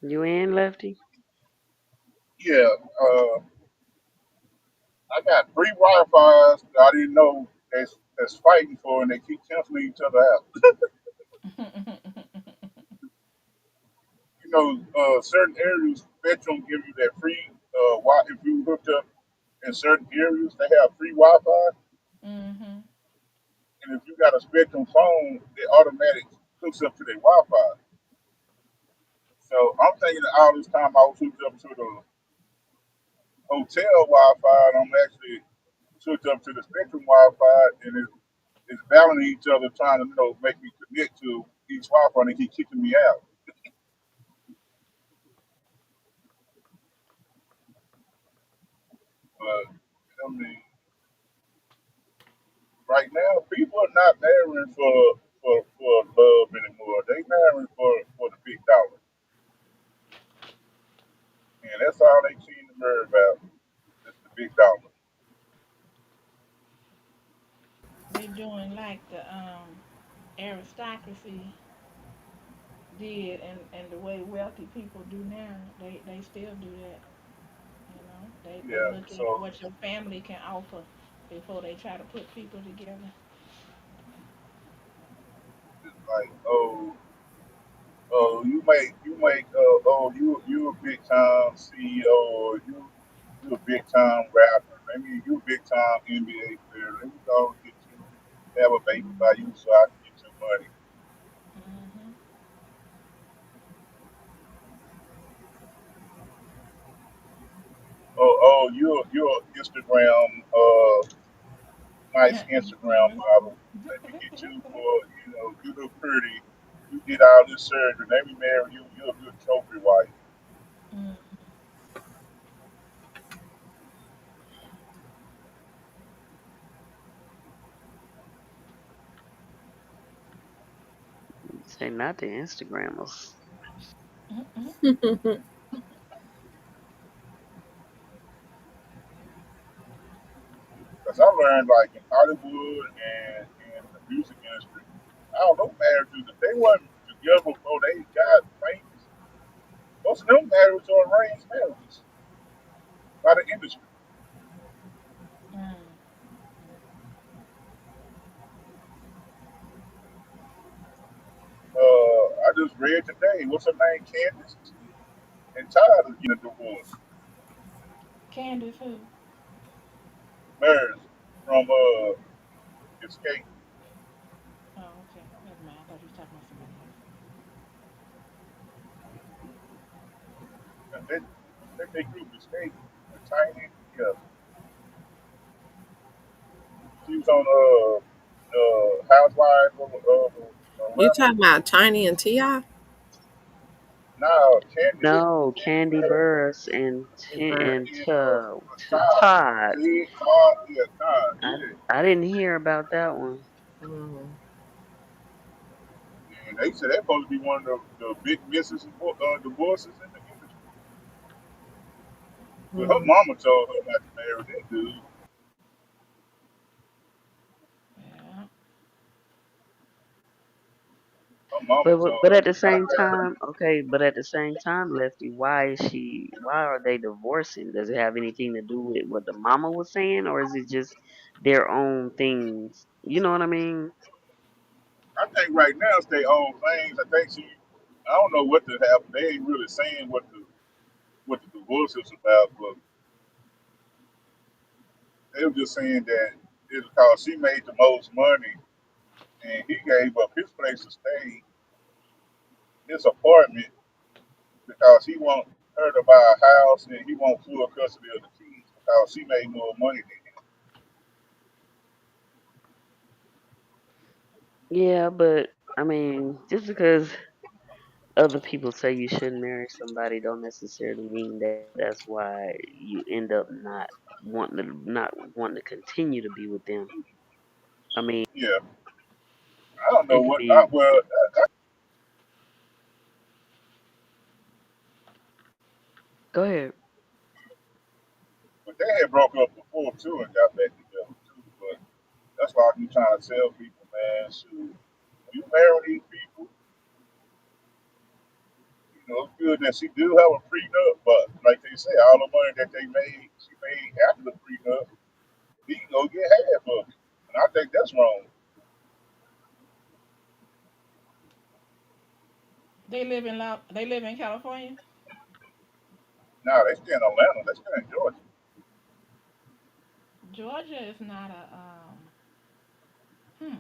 You in, Lefty? yeah. I got three Wi-Fi's that I didn't know that's fighting for, and they keep canceling each other out. Certain areas, Spectrum give you that free. If you hooked up in certain areas, they have free Wi-Fi, Hmm. and if you got a Spectrum phone, it automatically hooks up to their Wi-Fi. So I'm thinking that all this time I was hooked up to the hotel Wi-Fi, and I'm actually hooked up to the Spectrum Wi-Fi, and it's battling each other, trying to make me connect to each Wi-Fi, and they keep kicking me out. But I mean, right now, people are not marrying for love anymore. They marrying for the big dollar, and that's all they seem to worry about. It's the big dollar. They doing like the aristocracy did, and the way wealthy people do now. They still do that. You know, they Yeah. look at So what your family can offer before they try to put people together. it's like, oh, you a big time CEO, or you a big time rapper. Maybe you a big time NBA player. Let me go and get you, have a baby by you so I can get your money. Hmm. You're Instagram, nice Instagram model. Let me get you for, you look pretty. You did all this surgery. Let me marry you. You're a good trophy wife. Mm. Say not the Instagrammers. Mm-mm. Because I learned like in Hollywood and the music industry, I don't know marriages. If they wasn't together before they got famous, most of them marriages are arranged marriages by the industry. Mm. I just read today, what's her name, Candace, and Todd is getting a divorce. Candace who? Marriage from Escape. Oh, okay. Never mind. I thought you was talking about somebody else. And they group Escape with Tiny. Yeah, she was on Housewives of You Atlanta. talking about Tiny and Ti? Now Candace No, Candy Burris and and and Todd, Todd. Ted, Todd, yeah, Todd, I yeah. I didn't hear about that one. Mm. And they said they're supposed to be one of the big misses divorces in the industry. But her Mm. mama told her not to marry that dude. Yeah. Her mama But told her at the to not same marry. time, okay. But at the same time, Lefty, why is she? Why are they divorcing? Does it have anything to do with what the mama was saying, or is it just their own things? You know what I mean? I think right now it's their own things. I think she, I don't know what to have. They ain't really saying what the divorce is about, but they were just saying that it's because she made the most money and he gave up his place to stay, his apartment, because he want her to buy a house and he want full custody of the kids because she made more money than Yeah, but I mean, just because other people say you shouldn't marry somebody, don't necessarily mean that that's why you end up not wanting to continue to be with them. I mean, him. Yeah, I don't know it could what. be. Well, Go ahead. but they had broke up before too and got back together too. But that's why I be trying to tell people, man, shoot, when you marry these people, it's good that she do have a prenup, but like they say, all the money that she made after the prenup, he can go get half of it. And I think that's wrong. They live in California. Now they stay in Atlanta, they stay in Georgia. Georgia is not a hmm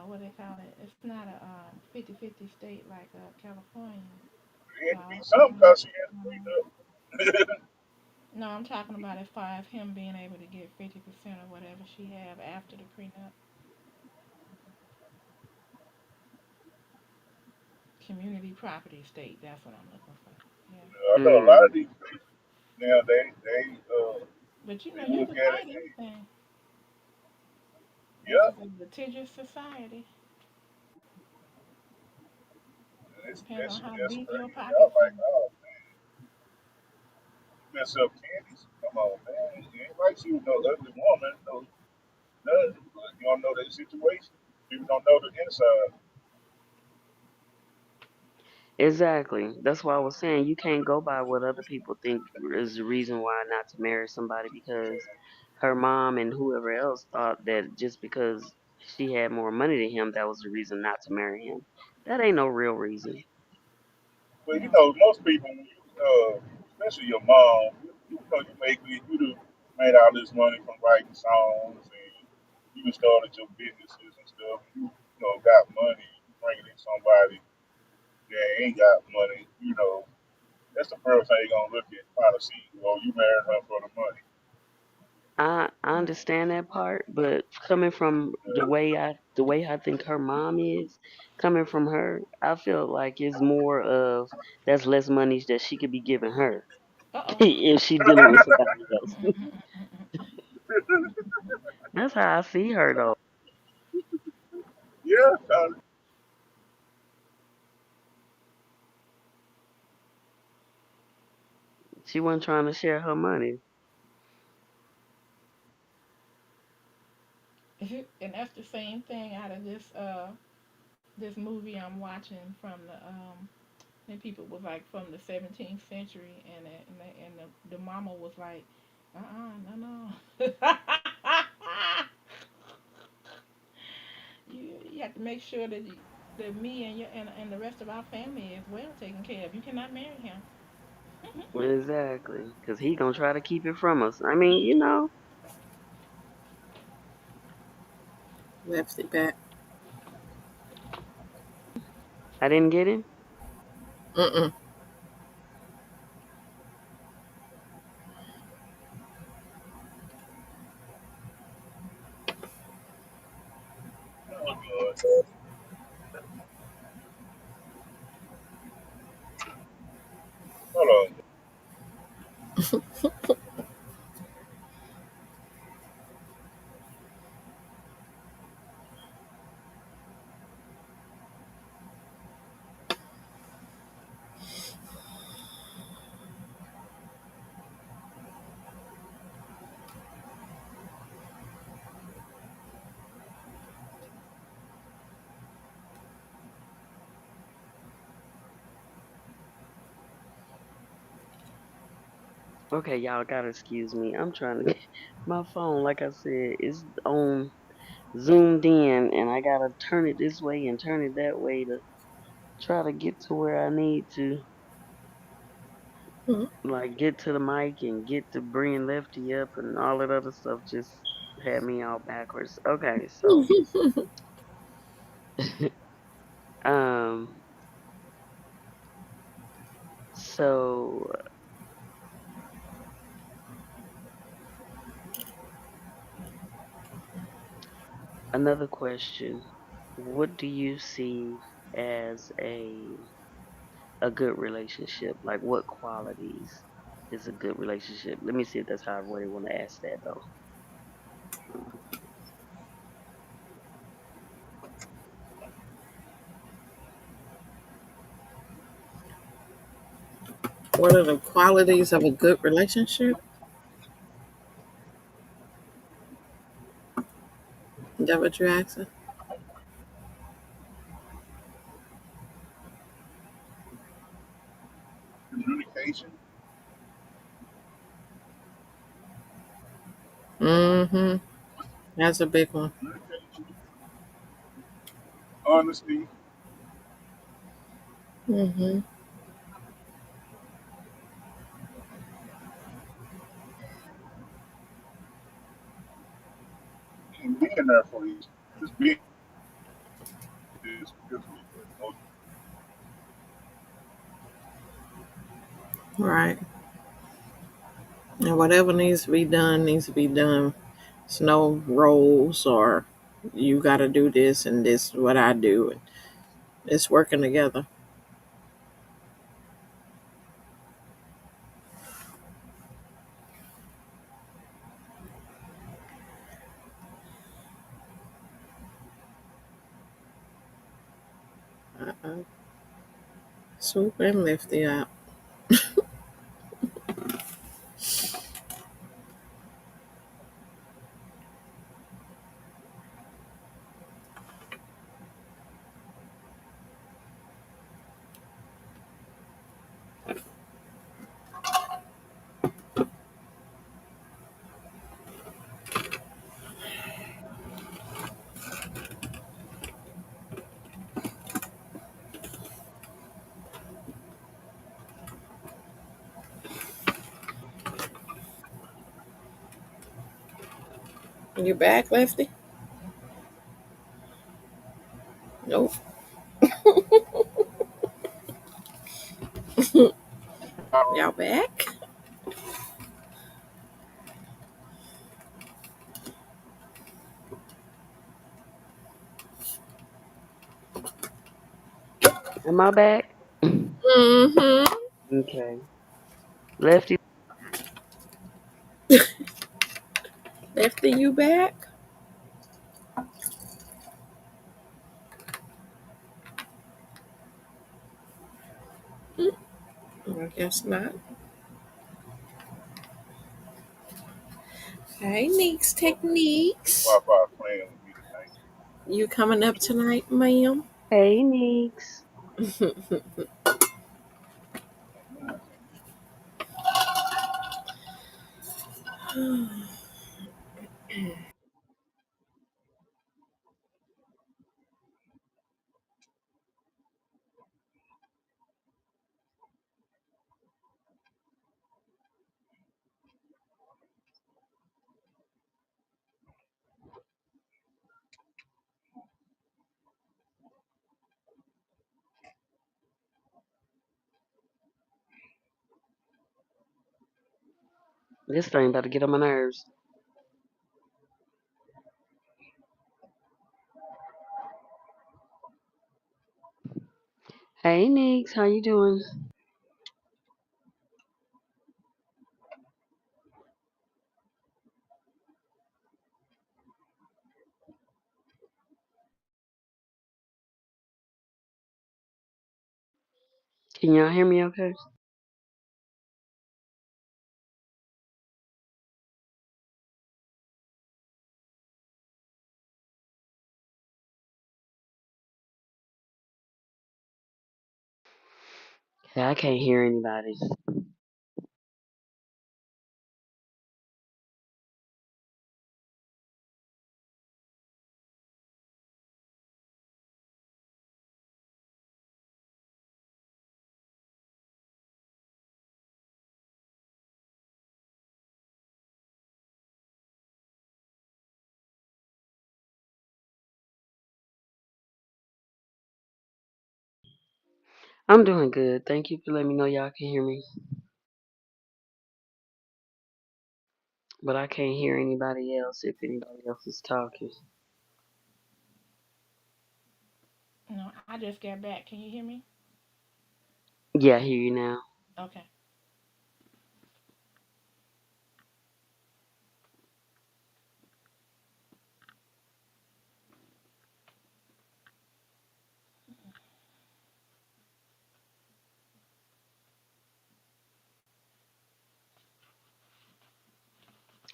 what they call it. It's not a 50-50 state like California. It So had to I be was something wondering. because she had a Um, prenup. no, I'm talking about as far as him being able to get 50% of whatever she have after the prenup. Community property state. That's what I'm looking for. Yeah. I know a lot of Hmm. these places now they But you know, They you look can at it, fight anything. This yeah, is a litigious society. Depends on how that's deep your crazy. I'm pockets like, are. oh, you mess up candies. Come on, man. You ain't like she was no ugly woman, no nothing. But you don't know that situation. People don't know the inside. Exactly. That's why I was saying you can't go by what other people think is the reason why not to marry somebody because her mom and whoever else thought that just because she had more money than him, that was the reason not to marry him. That ain't no real reason. But you No. know, most people, when you, especially your mom, you know, you make it, you done made all this money from writing songs and you done started your businesses and stuff. You know, got money, you bringing in somebody that ain't got money, you know, that's the first thing you're gonna look at, trying to see, well, you married her for the money. I understand that part, but coming from the way I think her mom is, coming from her, I feel like it's more of that's less money that she could be giving her Uh oh. if she dealing with somebody else. That's how I see her though. Yeah, She wasn't trying to share her money. And that's the same thing out of this movie I'm watching from the people was like from the 17th century, and the mama was like, no, no. You have to make sure that me and and the rest of our family is well taken care of. You cannot marry him. Exactly, because he gonna try to keep it from us. I mean, Left it back. I didn't get him. Mm-mm. oh, good. Hold on. Okay, y'all gotta excuse me. I'm trying to get my phone. Like I said, is on zoomed in, and I gotta turn it this way and turn it that way to try to get to where I need to, like get to the mic and get to bring Lefty up and all that other stuff. Just had me all backwards. Okay, so um, so another question: what do you see as a good relationship? Like, what qualities is a good relationship? Let me see if that's how I really want to ask that though. What are the qualities of a good relationship? Is that what you're asking? Communication, Mm-hmm. That's a big one. communication, honesty, Mm-hmm. and being there for each. Just being this beautifully, but most Right. And whatever needs to be done needs to be done. It's no roles or you got to do this and this is what I do. It's working together. Uh-oh. Swoop and Lefty out. You back, Lefty? Nope. Y'all back? Am I back? Mm-hmm. Okay. Lefty. Lefty, you back? I guess not. Hey, Neeks This Techniques. Wi-Fi playing with me tonight. You coming up tonight, ma'am? Hey, Neeks. This thing about to get on my nerves. Hey, Neeks. How you doing? Can y'all hear me okay? Yeah, I can't hear anybody. I'm doing good. Thank you for letting me know y'all can hear me. But I can't hear anybody else if anybody else is talking. No, I just got back. Can you hear me? Yeah, I hear you now. Okay.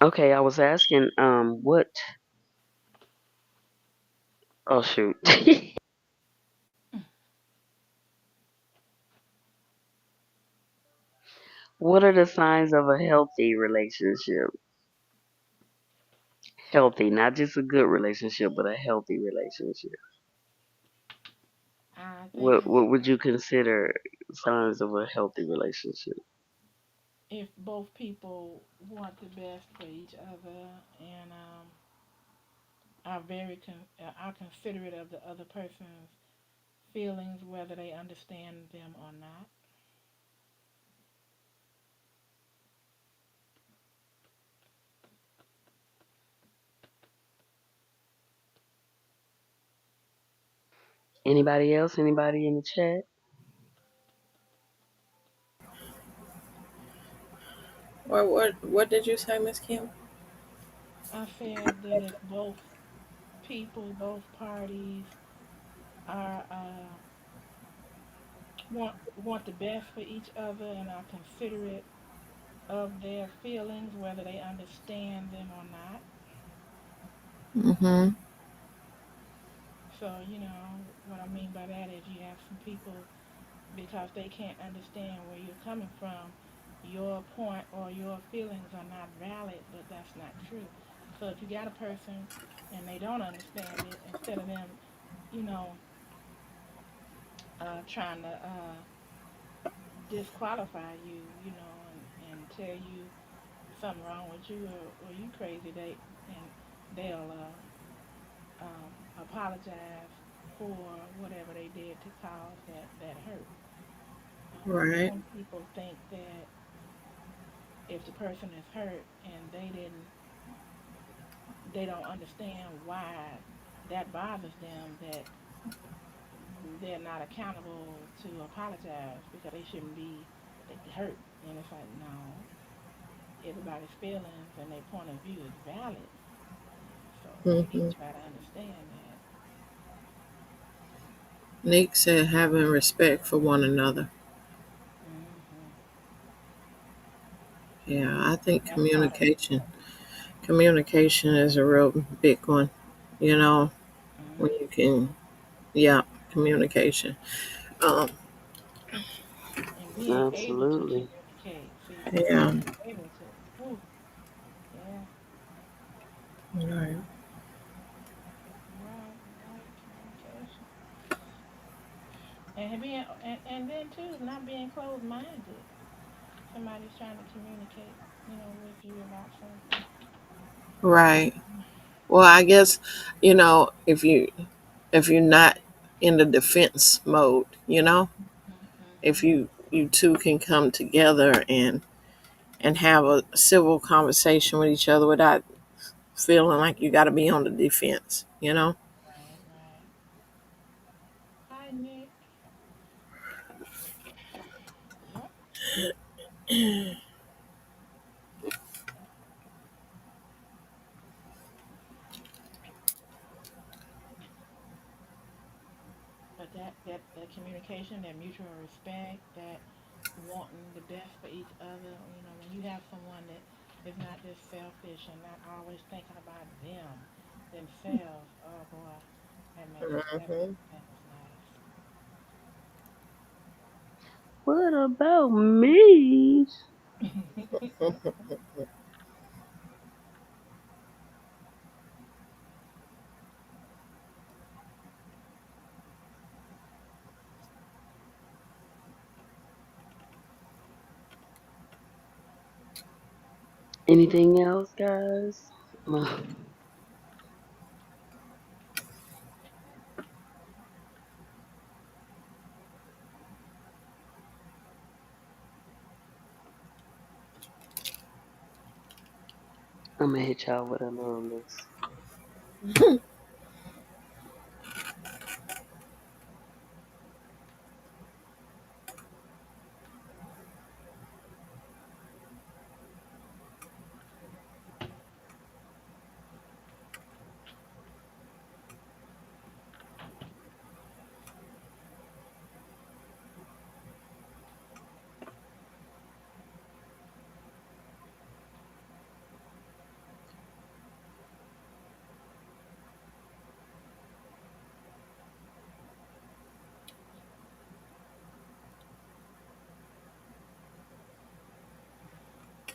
Okay, I was asking, what? Oh shoot. What are the signs of a healthy relationship? Healthy, not just a good relationship, but a healthy relationship. I think What would you consider signs of a healthy relationship? if both people want the best for each other and are considerate of the other person's feelings, whether they understand them or not. Anybody else? Anybody in the chat? What did you say, Miss Kim? I said that if both people, both parties are want the best for each other and are considerate of their feelings, whether they understand them or not. Mhm. So, what I mean by that is you have some people, because they can't understand where you're coming from, your point or your feelings are not valid, but that's not true. So if you got a person and they don't understand it, instead of them, you know, trying to disqualify you, and tell you something wrong with you, or you crazy, and they'll apologize for whatever they did to cause that hurt. Right. Some people think that if the person is hurt and they don't understand why that bothers them, that they're not accountable to apologize because they shouldn't be hurt. And it's like, no, everybody's feelings and their point of view is valid. So you need Mhm. to try to understand that. Nick said having respect for one another. Hmm. Yeah, I think That's part of communication is a real big one. You know, it. when you can, yeah, communication. Um, And being able to Absolutely. communicate. See, yeah, being able to. Whew, yeah, right. right, right. Communication. And then too, not being closed minded. Somebody's trying to communicate, with you about something. Right. Well, I guess if you're not in the defense mode, if Mm-hmm. you two can come together and have a civil conversation with each other without feeling like you got to be on the defense. Right, right. Hi, Nick. Yep. But that communication, that mutual respect, that wanting the best for each other, when you have someone that is not just selfish and not always thinking about themselves, oh boy, that Hmm. makes things nice. What about me? Anything else, guys? Well, I'm gonna hit y'all with a little list.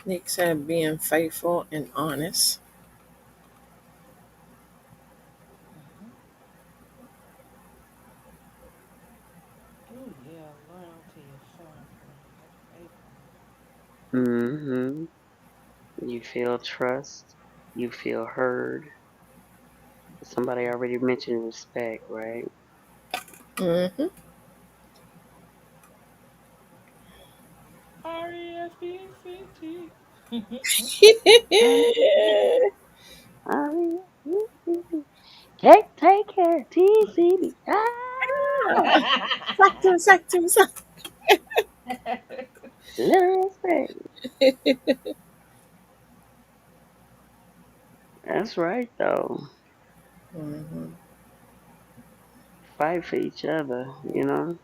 Nick said being faithful and honest. Hmm. Oh yeah, loyalty is so important. Faithfulness. Mm-hmm. You feel trust. You feel heard. Somebody already mentioned respect, right? Hmm. RESPCT. Take care, TCB. Ah, Talk to us, talk to us. little respect. That's right, though. Hmm. Fight for each other, you know?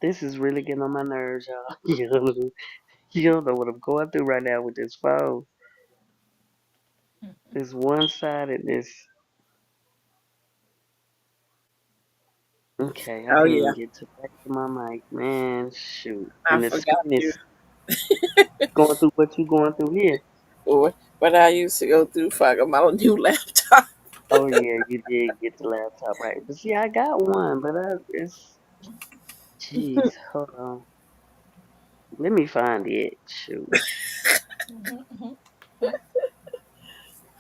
This is really getting on my nerves, y'all. You don't know what I'm going through right now with this phone. This one sidedness. Okay, I Oh can't yeah, even get to back to my mic, man. Shoot, I and the forgot screen you. is going through what you going through here. What I used to go through for I got my new laptop. Oh yeah, you did get the laptop right, but see, I got one, but it's jeez, hold on, let me find it. Shoot,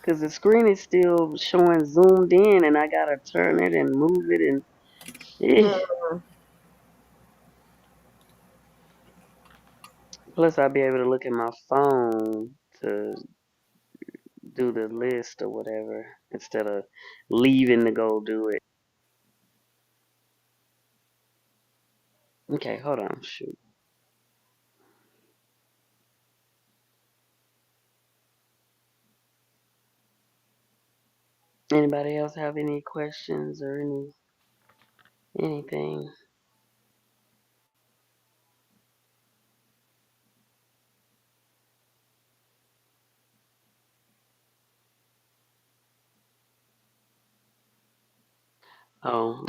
because the screen is still showing zoomed in, and I gotta turn it and move it, and eh. Mm. Plus, I'll be able to look at my phone to do the list or whatever instead of leaving to go do it. Okay, hold on. Shoot. Anybody else have any questions or anything?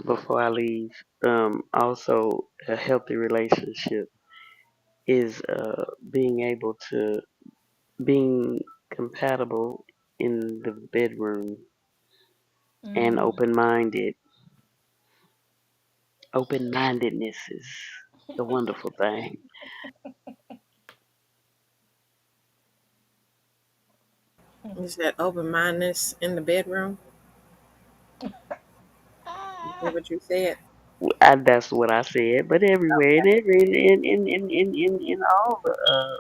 Before I leave, also a healthy relationship is being able to being compatible in the bedroom and Mm-hmm. open-minded. Open-mindedness is the wonderful thing. Is that open mindedness in the bedroom? Is that Ah, what you said? That's what I said, but everywhere, in all the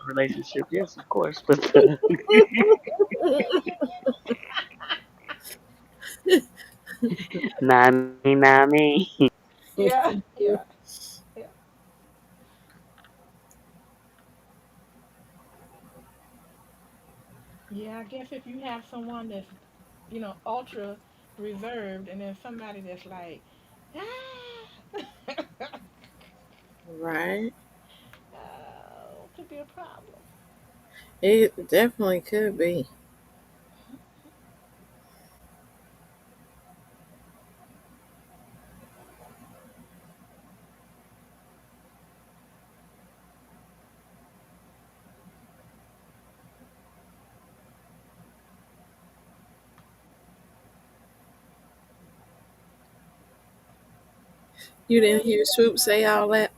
relationships, yes, of course. But nah me. yeah, yeah, yeah. Yeah, I guess if you have someone that's, ultra reserved, and then somebody that's like, ah, Right. could be a problem. It definitely could be. You What didn't else hear you Swoop say all that?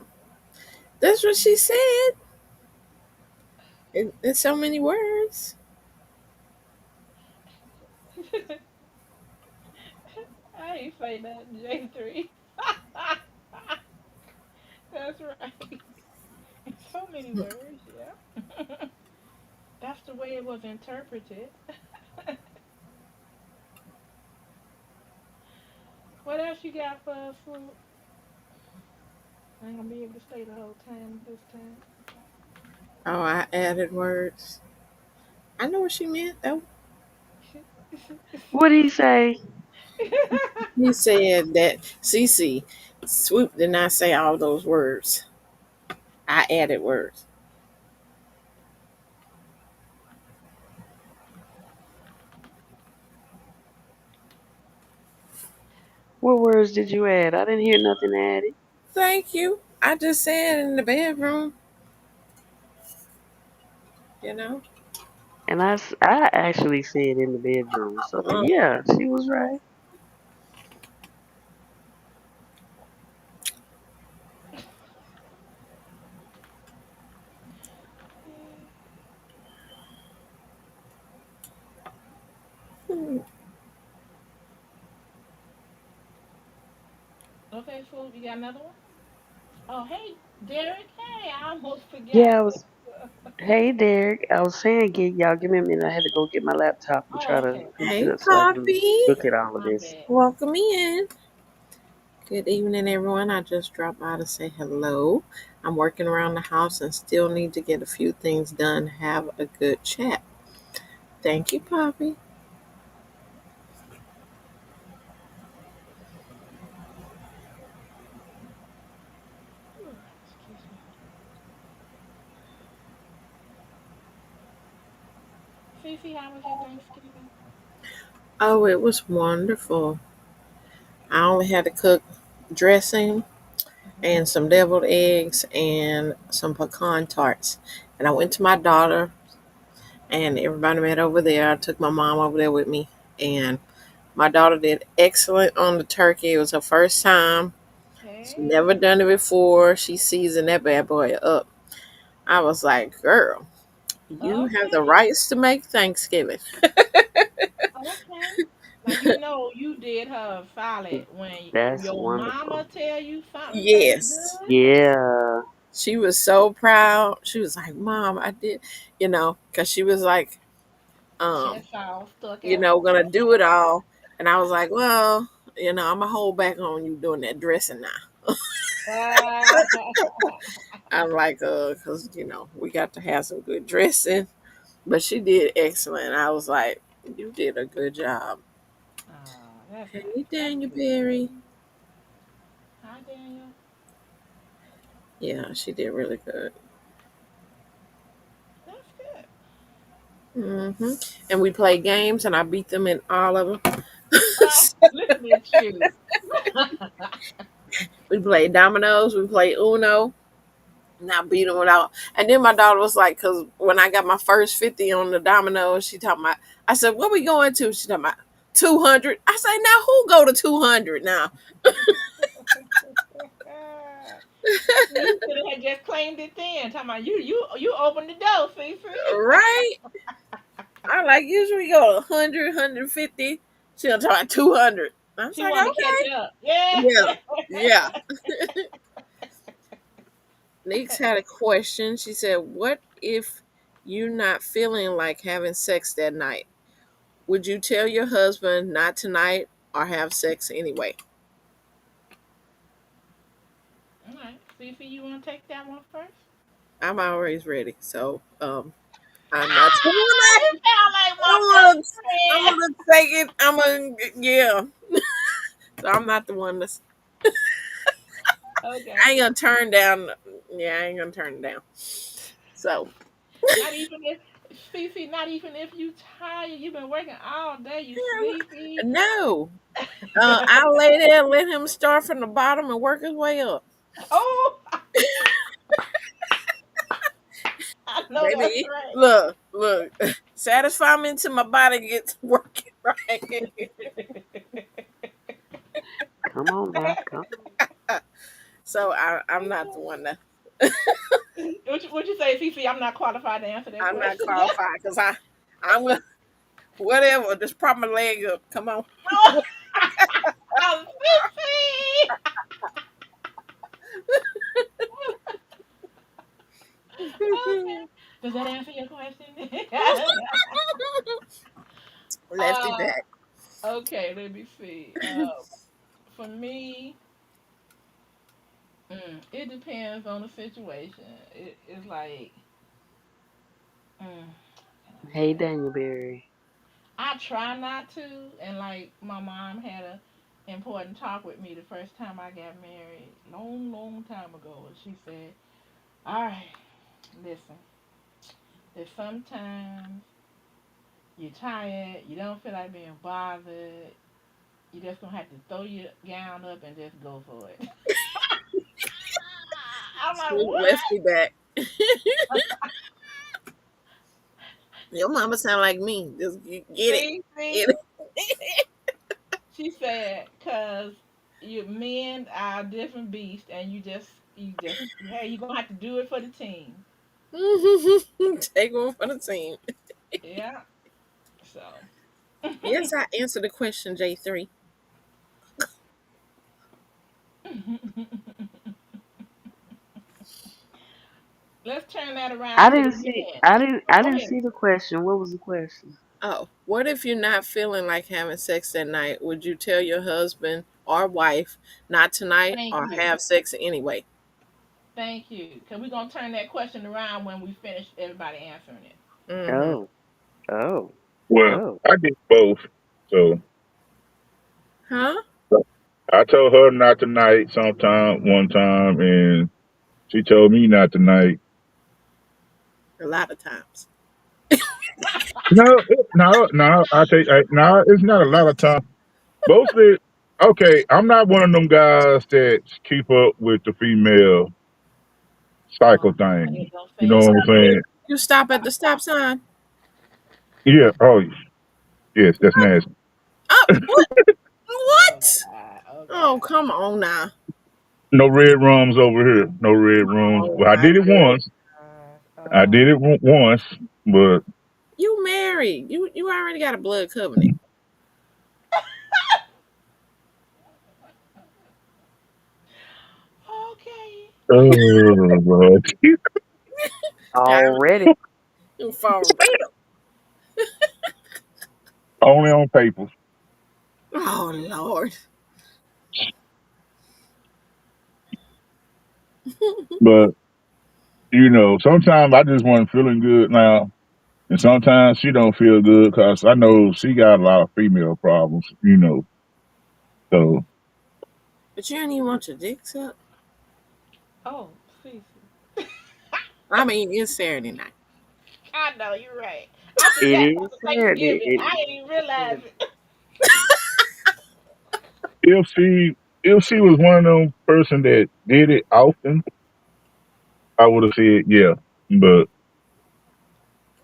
That's what she said in so many words. got? I ain't say nothing, J3. That's right. In so many words, yeah. That's the way it was interpreted. What else you got for us, Swoop? I ain't gonna be able to stay the whole time this time. Oh, I added words. I know what she meant though. What did he say? He said that Cece Swoop did not say all those words. I added words. What words did you add? I didn't hear nothing added, Thank you. I just said in the bedroom, you know. and I actually said in the bedroom. So Mm. yeah, she was right. Okay, Swoop, you got another one? Oh, hey, Derek. Hey, I almost forgot. Yeah, I was. Hey, Derek. I was saying, give me a minute. I had to go get my laptop and Oh, try to okay, hook okay. Hey, it up so I can Poppy. look at all of My this. bad. Welcome in. Good evening, everyone. I just dropped by to say hello. I'm working around the house and still need to get a few things done. Have a good chat. Thank you, Poppy. Fifi, how was your Thanksgiving? Oh, it was wonderful. I only had to cook dressing Hmm. and some deviled eggs and some pecan tarts. And I went to my daughter, and everybody met over there. I took my mom over there with me, and my daughter did excellent on the turkey. It was her first time. She Hey. never done it before. She seasoned that bad boy up. I was like, girl, you have the Okay. rights to make Thanksgiving. Okay. Now you know you did her solid when That's your mama wonderful. tell you something taste Yes. good. Yeah. She was so proud. She was like, Mom, I did, because she was like, um, Chest all stuck out. gonna do it all. And I was like, well, I'm gonna hold back on you doing that dressing now. Ah. I'm like, because, we got to have some good dressing. But she did excellent. I was like, you did a good job. Oh, that's Hey, nice. That's Daniel good. Berry. Hi, Daniel. Yeah, she did really good. That's good. And we played games, and I beat them in all of them. Listen at you. We played dominoes. We played Uno. And I beat them without. And then my daughter was like, because when I got my first 50 on the dominoes, she talking about, I said, what we going to? She talking about 200. I said, now who go to 200 now? You could have just claimed it then. Talking about you opened the door, Fifi. Right? I like usually go to 100, She gonna talk about 200. I was She like, wanted to catch okay. up. Yeah. Yeah. Yeah. Neeks had a question. She said, what if you're not feeling like having sex that night? Would you tell your husband not tonight or have sex anyway? All right, Fifi, you want to take that one first? I'm always ready. So I'm not Ah, you sound like my I'm best gonna I'm friend. gonna take it. I'm gonna yeah. So I'm not the one that's I Okay. ain't gonna turn down yeah, I ain't gonna turn it down. So Not even if Fifi, not even if you tired, you've been working all day, you sleepy. no. I'll lay there and let him start from the bottom and work his way up. Oh, I know that's Baby, right. look. Satisfy me until my body gets working right. Come on, Doc. Come on. So I'm not the one that What you say, Fifi? I'm not qualified to answer that I'm not question. qualified because I'm gonna whatever. Just prop my leg up. Come on. Oh, Fifi. Okay. Does that answer your question? Lefty uh, back. okay, let me see. For me, it depends on the situation. It's like, how can I Hey, say? Daniel Berry. I try not to, and like my mom had a important talk with me the first time I got married, long, long time ago, and she said, "All right, listen, there's sometimes you're tired, you don't feel like being bothered, you just gonna have to throw your gown up and just go for it." I'm like, Swoop what? lefty back. Your mama sound like me. Just get it. See, Get see. it. She said, "Cause you men are a different beast, and hey, you gonna have to do it for the team." Take one for the team. Yeah. So Yes, I answered the question, J3. let's turn that I around to the didn't see. men. I didn't. Oh, I go didn't ahead. see the question. What was the question? Oh, what if you're not feeling like having sex that night? Would you tell your husband or wife not tonight Thank or you. have sex anyway? Thank you. Cause we're gonna turn that question around when we finish everybody answering it. Mm-hmm. Oh. Oh. Well, Oh. I did both. So Huh? I told her not tonight sometime one time, and she told me not tonight. A lot of times. No. I take no. It's not a lot of time. Mostly, okay. I'm not one of them guys that keep up with the female cycle Oh, thing. you don't You say know You what it. I'm stop saying? you stop at the stop sign. Yeah. Oh, yes. That's What? nasty. What? Oh What? God. Oh Oh, God. come on now. No red rooms over here. No red rooms. Oh Well, I my did it goodness. once. I Oh. did it once, but You married. You already got a blood covenant. Okay. oh Lord, I Already. you for real. only on paper. Oh Lord. But sometimes I just wasn't feeling good now, and sometimes she don't feel good because I know she got a lot of female problems. So But you didn't even want your dick sucked. Oh, Cece. I mean, it's Saturday night. I know you're right. I It forgot is it was Saturday. Thanksgiving. I didn't even realize it. if she was one of them person that did it often, I would have said yeah. But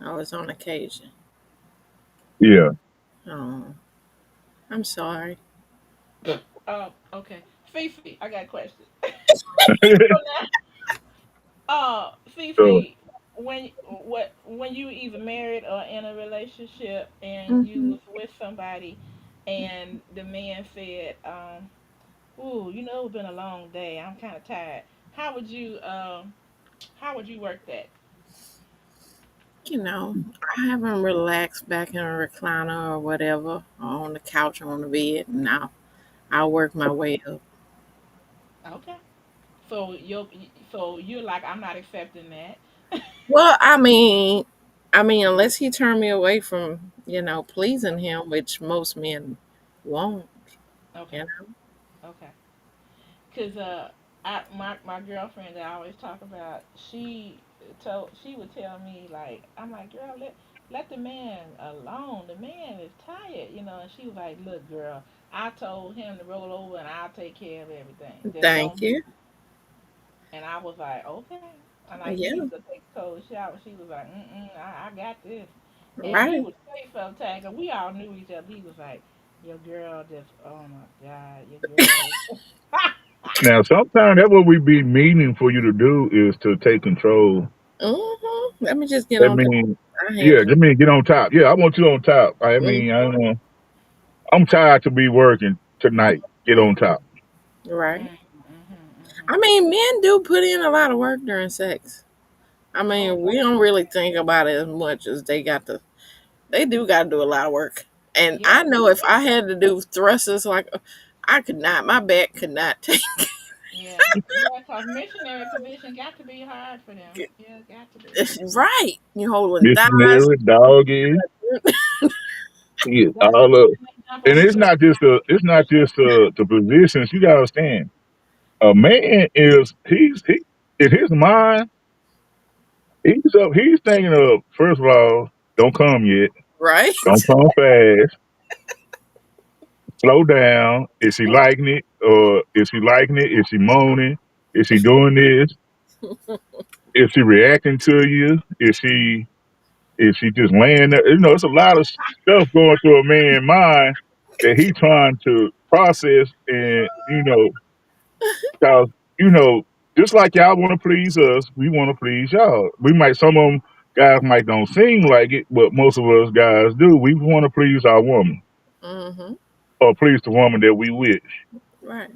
Oh, it's on occasion. yeah, Oh, I'm sorry. Okay. Fifi, I got a question. So now, so Fifi, when you either married or in a relationship and you Hmm. was with somebody and the man said, ooh, it's been a long day. I'm kind of tired. How would you how would you work that? I haven't relaxed back in a recliner or whatever, or on the couch or on the bed. Now I'll work my way up. Okay. So you're like, I'm not accepting that. Well, I mean, unless he turned me away from, pleasing him, which most men won't, Okay. you know. Okay. Cause my girlfriend that I always talk about, she would tell me like, I'm like, girl, let the man alone. The man is tired, and she was like, look, girl, I told him to roll over and I'll take care of everything. Just Thank don't move. you. And I was like, okay. I'm like, he Yeah, needs to take a cold shower. She was like, I got this. And he right. would say sometimes, 'cause we all knew each other. He was like, your girl just, oh my God, your girl is. now sometimes that's what we be meaning for you to do is to take control. Let me just get That on top. mean, I yeah, handle that mean get on top. Yeah, I want you on top. I it. mean, I don't know. I'm tired to be working tonight. Get on top. Right. Mm-hmm. I mean, men do put in a lot of work during sex. I Oh, mean, we don't really think about it as much as they got to. They do got to do a lot of work. And yeah, I know if I had to do thrusters, like I could not, my back could not take. yeah, yeah. Cause missionary position got to be hard for them. Yeah, got to be. Right. You holding thighs. Missionary, doggy, yeah, Got to all be. up. And they jump And on each it's other. not just the positions. You gotta understand. A man is he in his mind. He's thinking of first of all, don't come yet. Right. Don't come fast. Slow down. Is she liking it? Or is she liking it? Is she moaning? Is she doing this? Is she reacting to you? Is she just laying there? It's a lot of stuff going through a man's mind that he trying to process, and because you know, just like y'all want to please us, we want to please y'all. We might some of them guys might don't seem like it, but most of us guys do. We want to please our woman Mm-hmm. or please the woman that we with, Right.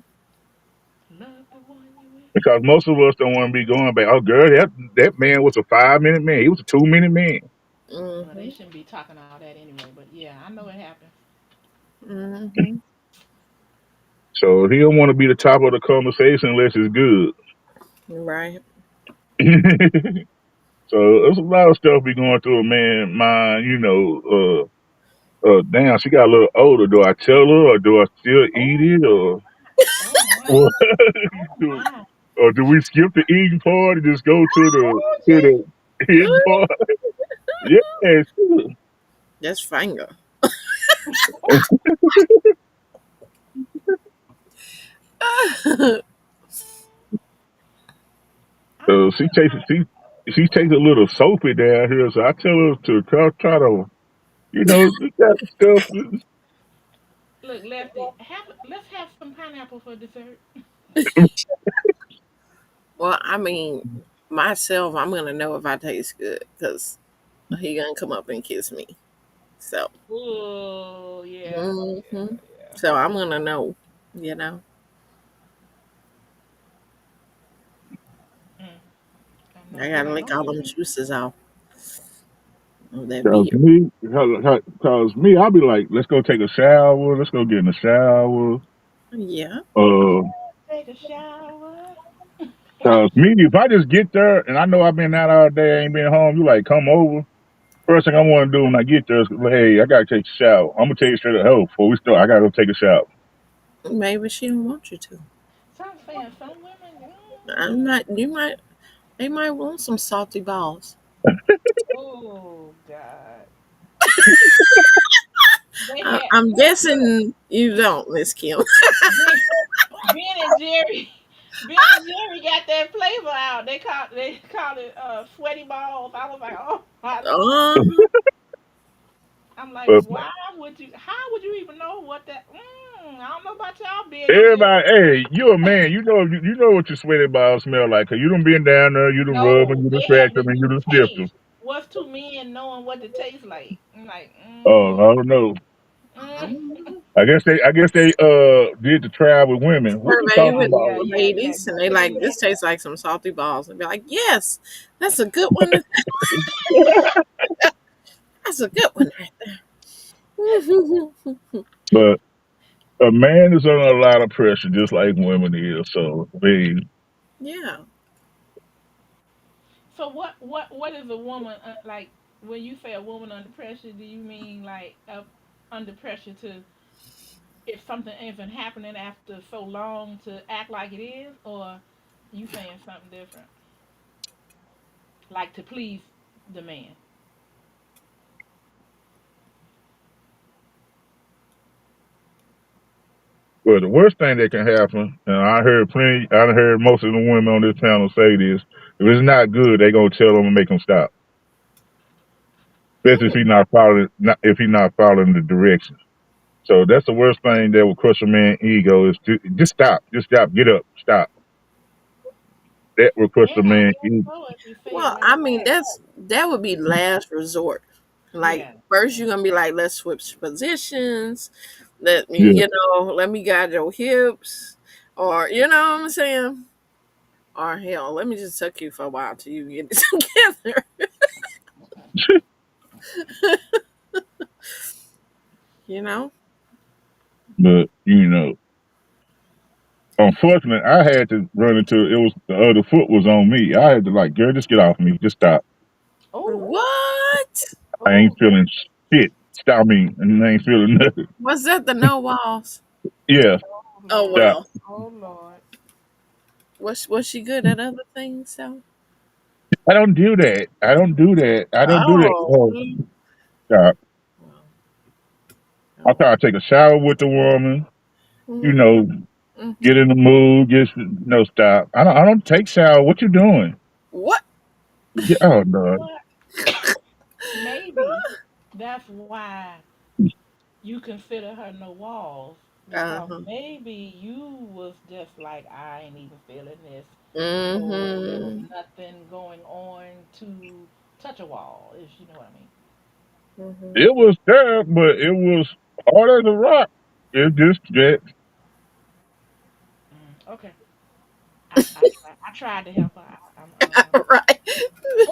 Love the one you with. because most of us don't want to be going back. Oh, girl, that man was a 5 minute man. He was a 2 minute man. Well, they Mm-hmm. shouldn't be talking all that anyway. But yeah, I know it happens. Mm-hmm. So he don't want to be the top of the conversation unless it's good. Right. So there's a lot of stuff be going through a man mind, damn, she got a little older. Do I tell her or do I still eat Oh, it or oh my, what? oh do, my. or do we skip the eating part and just go to the Oh, to gee. the hitting part? Yeah, shoot. That's finger. I don't She know. takes she takes a little soapy down here, so I tell her to try to, you got stuff. Look, Lefty, let's have some pineapple for dessert. Well, I mean, myself, I'm gonna know if I taste good because he gonna come up and kiss me. So, Oh yeah, hmm yeah, yeah. so I'm gonna know. You know, Mm, I know I you. gotta I lick know all you them do. juices off of that Cause beer. me, I'll be like, let's go take a shower. Let's go get in the shower. Yeah. Uh, Take a shower. cause me, if I just get there and I know I've been out all day, I ain't been home, you like come over. First thing I want to do when I get there is, hey, I gotta take a shower. I'm gonna tell you straight up, oh, before we start, I gotta go take a shower. Maybe she don't want you to. So I'm saying some women. I'm not. You might. They might want some salty balls. Oh God. They had I'm look. guessing you don't, Miss Kim. Ben, ben and Jerry. Ben and Jerry got that flavor out. They called it sweaty balls. I was like, oh my lord. Uh-huh. I'm like, But why would you? How would you even know what that? I don't know about y'all, Ben and Jerry. everybody, hey, you a man, you know what your sweaty balls smell like. Cause you done been down there, you done rub them, No, you done they scratch had them, this and you new done sniffed them. taste. What's two men knowing what it tastes like? I'm like, Oh, I don't know. mm. I guess they did the trial with women. What's the Survey salty with Yeah, balls? yeah, yeah. ladies, and they Yeah, like yeah. this tastes like some salty balls, and be like, "Yes, that's a good one. That's a good one right there." But a man is under a lot of pressure, just like women is. So, I mean, Yeah. So what is a woman like? When you say a woman under pressure, do you mean like under pressure to if something isn't happening after so long to act like it is, or you saying something different, like to please the man? well, the worst thing that can happen, and I heard most of the women on this panel say this: if it's not good, they gonna tell them and make them stop. Especially Ooh, if he not following the directions. So that's the worst thing that will crush a man's ego is just stop, get up, stop. That will crush yeah, the I man's guess ego. so. If you say it Well, like I mean, that, that would be last resort. Like yeah, first, yeah. you're gonna be like, "Let's switch positions. Let me, Yeah, let me guide your hips," or you know what I'm saying. Or hell, let me just tuck you for a while till you get it together. You know. but unfortunately, I had to run into it. Was the other foot was on me. I had to like, girl, just get off me. Just stop. Oh, What? I ain't oh, feeling shit. Stop me, and I ain't feeling nothing. Was that the no walls? Yeah, oh Oh Lord, stop. well. oh Lord. Was she good at other things though? I don't do that. I don't do that. I don't do that. Oh. Oh, stop. Well, I oh. try to take a shower with the woman. You Mm-hmm. know, get in the mood. Just no stop. I don't take shower. What you doing? What? Yeah, oh no. What? Maybe that's why you consider her no walls because Uh-huh. maybe you was just like I ain't even feeling this, so there was Mm-hmm. nothing going on to touch a wall, if you know what I mean. Mm-hmm. It was there, but it was hard as a rock. It just that. Okay, I tried to help her. I'm Right.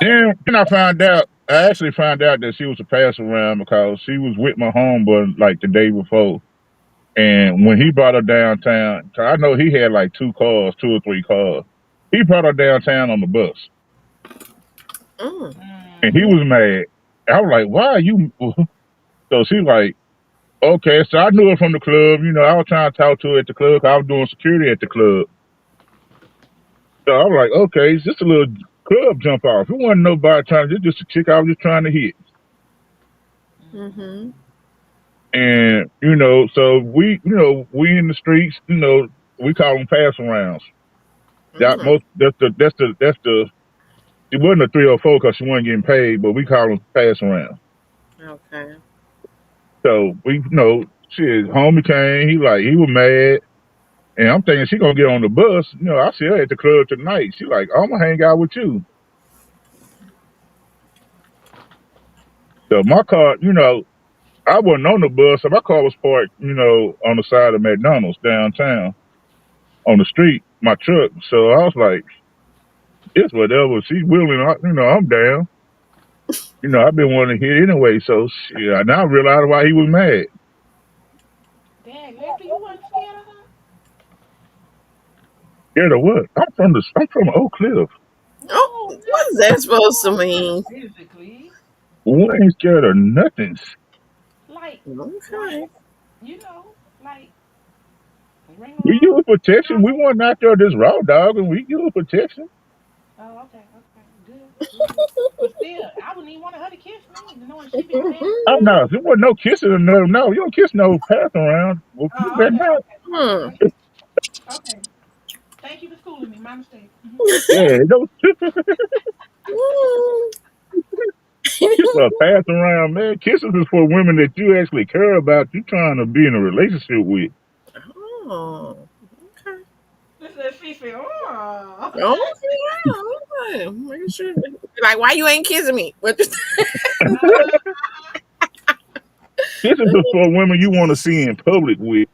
Then I found out. I actually found out that she was a pass around because she was with my homeboy like the day before. And when he brought her downtown, 'cause I know he had like two cars, two or three cars. He brought her downtown on the bus, Mm. and he mm, was mad. I was like, "Why are you?" So she like, "Okay." So I knew her from the club. I was trying to talk to her at the club. 'Cause I was doing security at the club. So I was like, "Okay, it's just a little club jump off. It wasn't nobody trying to, just a chick I was just trying to hit. Mm-hmm. Mm-hmm. And, so we in the streets, we call them passing rounds. Mm. It wasn't a 304 because she wasn't getting paid, but we call them passing rounds. Okay. So shit, homie came, he was mad. And I'm thinking she gonna get on the bus. I see her at the club tonight. She like, I'm gonna hang out with you. So my car, I wasn't on the bus, so my car was parked, on the side of McDonald's downtown on the street, my truck. So I was like, it's whatever. She's willing, I'm down. I've been wanting to hit anyway. So shit, I now realize why he was mad. Dang, Leslie, you wasn't scared of her? Scared of what? I'm from Oak Cliff. Oh, No, not what's that supposed to not mean? physically. We ain't scared of nothing. Like, like Okay. you know, like ring We around. use protection. We weren't out there just raw dog, and we use protection. Oh, okay, okay, good, good. But still, I wouldn't even want her to kiss me, knowing she been passed Oh around. no, there wasn't no kissing or no. No, you don't kiss no passing around. Well, you Oh, better okay, not. okay, Hmm. okay, okay. Thank you for schooling me. My mistake. Yeah, don't kiss a passing around, man. Kisses is for women that you actually care about. You trying to be in a relationship with. Oh. Okay. This is Fifi. Oh. Okay. Make sure. Like, why you ain't kissing me? What? Kisses is for women you want to see in public with.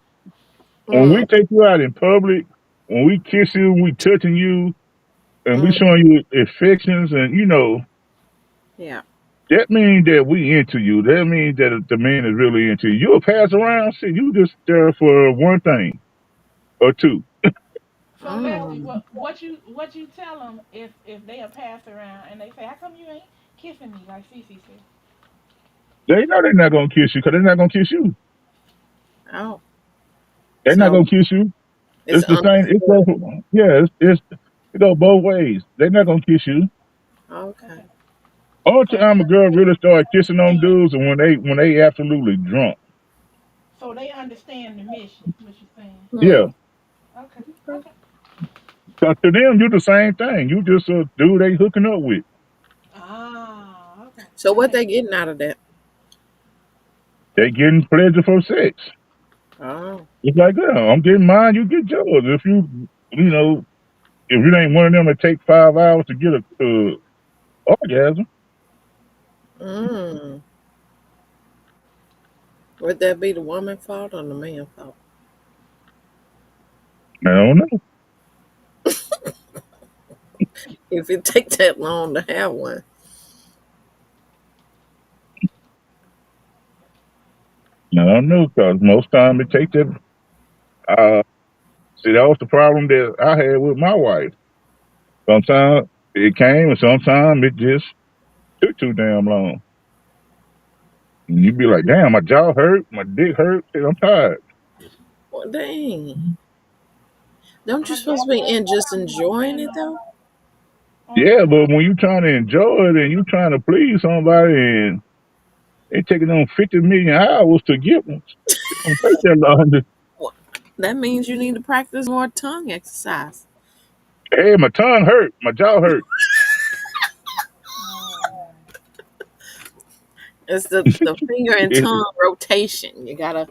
When we Mm. take you out in public, when we kiss you, we touching you, and we Mm. showing you affections, and Yeah. that means that we into you. That means that the man is really into you. You'll pass around, shit. You just there for one thing or two. So Leslie, Mm. what you tell them if they are passed around and they say, how come you ain't kissing me like Cece said? They know they're not gonna kiss you because they're not gonna kiss you. Oh. They're not So gonna kiss you. it's It's the same. It's understood. both. Yeah, it go both ways. They're not gonna kiss you. Okay. Okay. Only So time a girl really start kissing on dudes and when they absolutely drunk. they understand the mission. What you saying? Yeah, Hmm. Okay. Okay. Okay. 'cause to them you the same thing. You just a dude they hooking up with. Ah. Okay. So what Okay. they getting out of that? They getting pleasure for sex. Oh. It's like, yeah, I'm getting mine. You get yours. You know, if you ain't one of them that take 5 hours to get a orgasm, Mm. Would that be the woman fault or the man fault? I don't know. If it take that long to have one. I don't know because most time it take that. Uh, See, that was the problem that I had with my wife. Sometimes it came, and sometimes it just took too damn long. And you'd be like, "Damn, my jaw hurt, my dick hurt. Shit, I'm tired." Well, dang. Don't you I guess supposed to be that's in just probably enjoying depend it though? on the Yeah, but person. when you trying to enjoy it and you trying to please somebody, and it taking them 50 million hours to get one, it don't take that long. Well, that means you need to practice more tongue exercise. Hey, my tongue hurt, my jaw hurt. Oh man. It's the finger and It, tongue rotation. You gotta,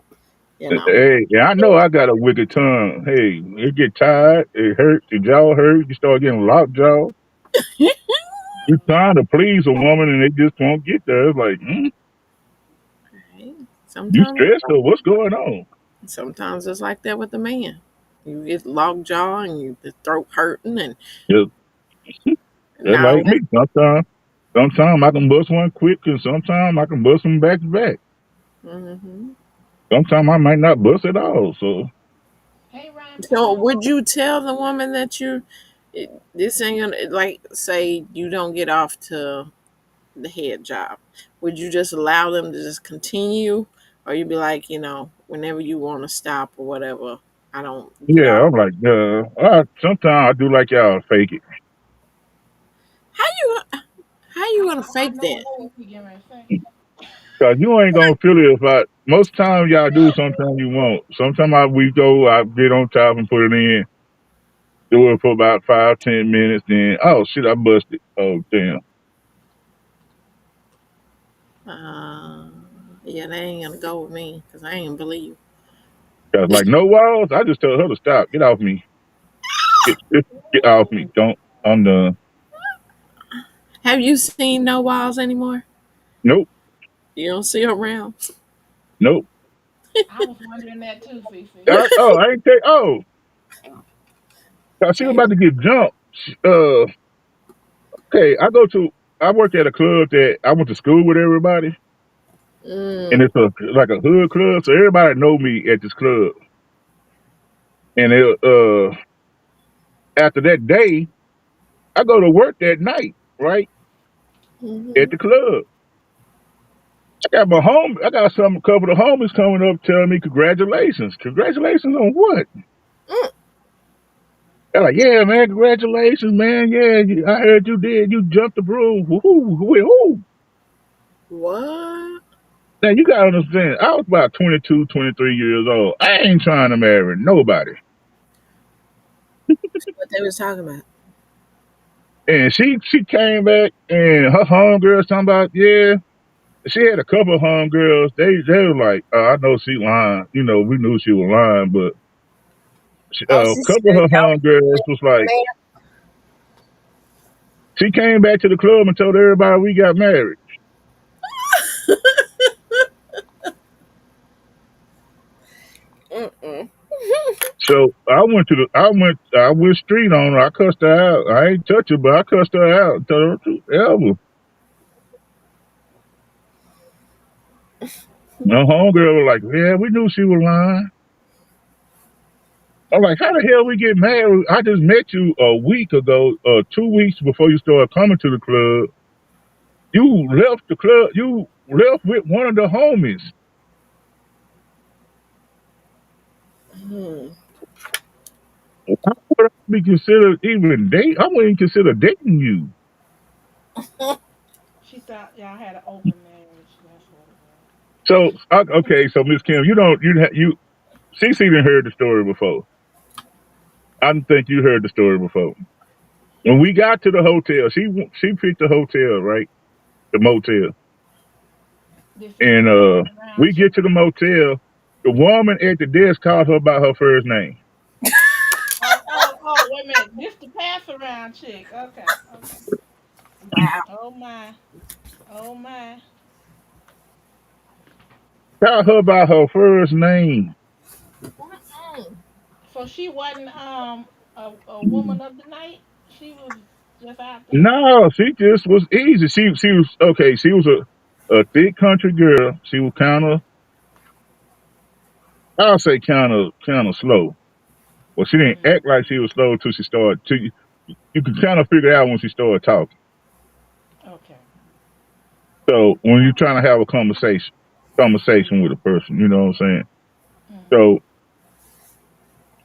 you know. hey, yeah, I know I got a wicked tongue. Hey, it get tired, it hurts, your jaw hurt, you start getting locked jaw. You trying to please a woman and they just won't get there. It's like, Hey, you sometimes, stressed or what's going on? sometimes it's like that with the man. You get locked jaw and the throat hurting, and Just, just now like me. Sometimes I can bust one quick, and sometimes I can bust them back to back. hmm. Sometimes I might not bust at all. So Hey Ryan, but you So know would you tell the woman that this ain't gonna, like, say you don't get off to the head job? Would you just allow them to just continue, or you be like, whenever you want to stop or whatever, I don't get yeah, off? I'm like, sometimes I do like y'all fake it. How you gonna I fake know that? what CC getting ready to say. Cause you ain't gonna feel it if I. Most times y'all do, sometimes you won't. Sometimes we go, I get on top and put it in, do it for about 5, 10 minutes. Then oh shit, I busted. Oh damn. Uh, yeah, they ain't gonna go with me because I ain't believe. Cause like no walls. I just tell her to stop. Get off me. Get off me. Don't. I'm done. Have you seen no walls anymore? Nope. You don't see around. Nope. I was wondering that too, CC. Oh, I ain't take. Oh, 'cause she was Hey. about to get jumped. Okay. I work at a club that I went to school with everybody, and Mm, it's like a hood club, so everybody know me at this club. And after that day, I go to work that night, right at hmm. the club. I got some couple of homies coming up telling me congratulations. Congratulations on what? Mm. They're like, yeah, man, congratulations, man. Yeah, I heard you did. You jumped the broom. Woohoo, woohoo. What? Now you gotta understand, I was about 22, 23 years old. I ain't trying to marry nobody. What they was talking about? And she came back and her homegirls talking about, yeah. She had a couple of homegirls. They were like, I know she lying. You know, we knew she was lying, but Oh, a she couple of said her homegirls was like, y'all. she came back to the club and told everybody we got married. Mm-mm. So I went street on her. I cussed her out. I ain't touch her, but I cussed her out. Told her to ever. My homegirl was like, yeah, we knew she was lying. I'm like, how the hell we get married? I just met you a week ago, 2 weeks before you started coming to the club. You left the club. You left with one of the homies. Hmm. How would I be considered even date? I wouldn't even consider dating you. She thought y'all had an open marriage. That's what it was. So okay, so Miss Kim, you don't you Cece didn't heard the story before. I don't think you heard the story before. When we got to the hotel, she picked the hotel, right, the motel, Did and CC pass around we get to chicken? the motel. The woman at the desk called her by her first name. Oh, wait a minute. This the pass around chick. Okay, okay. Wow. Oh my. Oh my. Called her by her first name. Mm-mm. So she wasn't a woman of the night. She was just out there. No, she just was easy. She was okay. She was a thick country girl. She was I'll say kind of slow. Well, she didn't Mm, act like she was slow until she started. You could kind of figure out when she started talking. okay. So when you're trying to have a conversation with a person, you know what I'm saying. Mm-hmm. So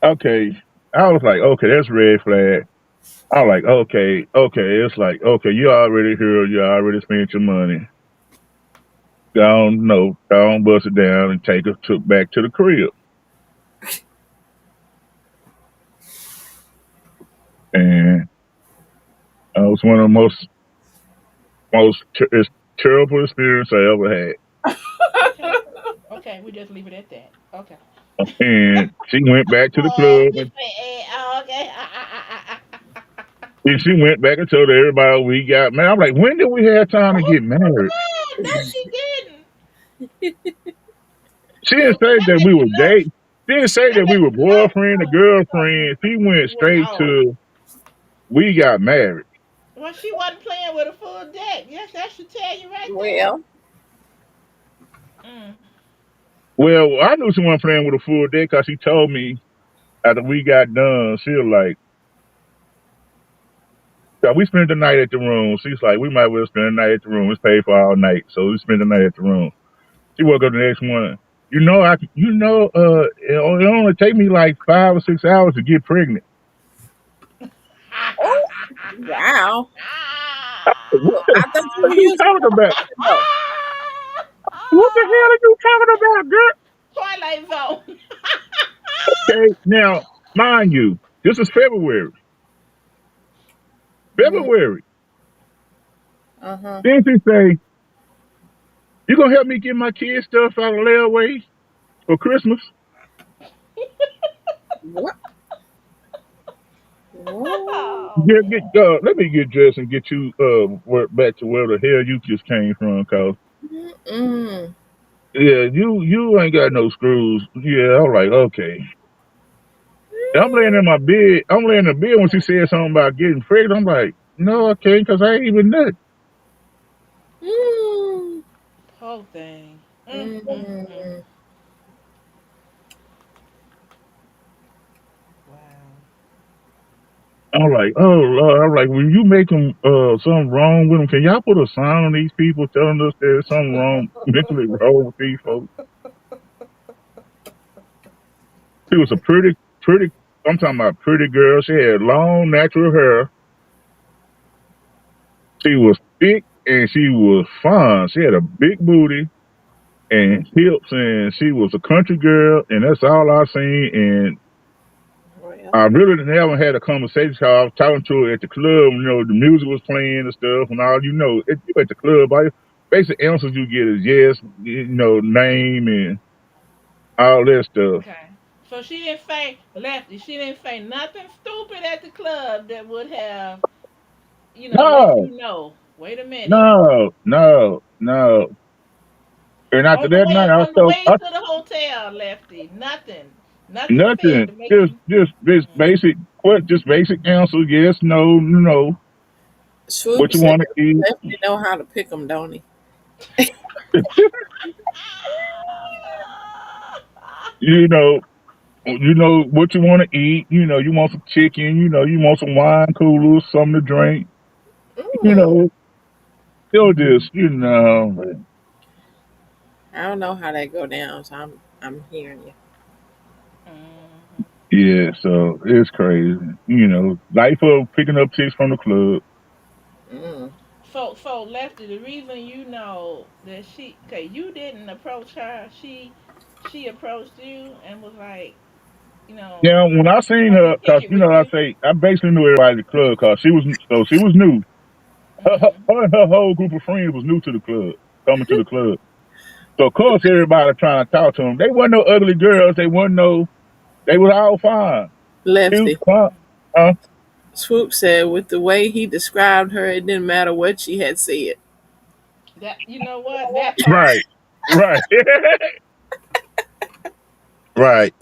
okay, I was like, okay, that's red flag. I was like, okay, it's like, okay, you already here, you already spent your money. Go on, no, go on, bust it down and take her back to the crib. And it was one of the most terrible experience I ever had. Okay. Okay. We just leave it at that. Okay. And she went back to the Oh, club you say, okay. and she went back and told everybody we got married. I'm like, when did we have time to Oh get married? no, she didn't. She didn't Okay, say that that we make you were look. dating. She didn't say That that we make were you look. boyfriend or girlfriend. She went straight Oh, to we got married. well, she wasn't playing with a full deck. Yes, that should tell you right there. Well, Mm. Well, I knew she wasn't playing with a full deck because she told me after we got done, she was like, 'cause we spent the night at the room. She's like, we might well spend the night at the room. It's paid for all night. So we spent the night at the room. She woke up the next morning. It only take me like 5 or 6 hours to get pregnant. oh, wow. What the I thought hell you are were you using talking about? it though. What the hell are you talking about, girl? Twilight Zone. Okay, now, mind you, this is February. Mm, February. uh-huh. Then she say, you gonna help me get my kids stuff out of layaway for Christmas? What? What? Oh Let me get dressed and get you back to where the hell you just came from, cause Mm. yeah, you ain't got no screws. Yeah, I'm like, okay. And I'm laying in my bed. I'm laying in the bed when she said something about getting pregnant. I'm like, no, I can't, cause I ain't even nut. Mm. whole thing. Mm. Mm. Wow. I'm like, oh Lord. I'm like, when you make them something wrong with them, can y'all put a sign on these people telling us there's something wrong, mentally wrong with these folks? She was a pretty. I'm talking about pretty girl. She had long natural hair. She was thick and she was fine. She had a big booty and hips, and she was a country girl, and that's all I seen. And Well, I really never had a conversation. Cause I was talking to her at the club. You know, the music was playing and stuff, and all you know, you at the club, all basic answers you get is yes, you know, name and all that stuff. Okay. So she didn't say lefty. She didn't say nothing stupid at the club that would have, let No, you know. Wait a minute. no. And after that night, I On the felt way to the hotel, lefty. Nothing. Nothing said nothing. to make you. Just basic, what? Just basic answers. Yes, no, no. Swoop What you said want to eat? Lefty know how to pick 'em, don't he? You know, you know what you want to eat. You know, you want some chicken. You know, you want some wine coolers, something to drink. You Mm. know, still just, I don't know how that go down, so I'm hearing you. Mhm. yeah. So it's crazy. You know, life of picking up chicks from the club. Mm. So lefty. The reason that you didn't approach her. She approached you and was like, Now, when I seen want to her, kick cause it you with know, I you. say I basically knew everybody at the club, cause she was new. Mhm. Her whole group of friends was new to the club, coming to the club. So of course everybody trying to talk to them. They wasn't no ugly girls. They was all fine. Cute, Lefty. fine. Uh, Swoop said with the way he described her, it didn't matter what she had said. That you know what that part. right, right, right.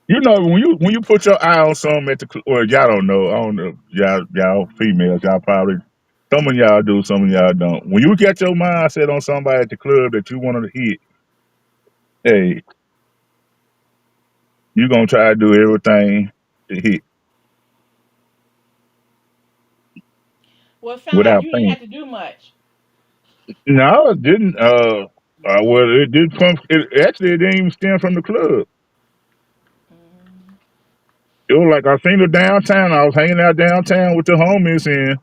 You know when you put your eye on something at the well, y'all don't know. I don't know. Y'all females, y'all probably some of y'all do, some of y'all don't. When you get your mindset on somebody at the club that you wanted to hit, hey, you gonna try to do everything to hit Well, it sounded like without you didn't thinking. have to do much. No, it didn't. Mhm. Well, it did come. It didn't even stem from the club. Mhm. It was like I seen her downtown. I was hanging out downtown with the homies, and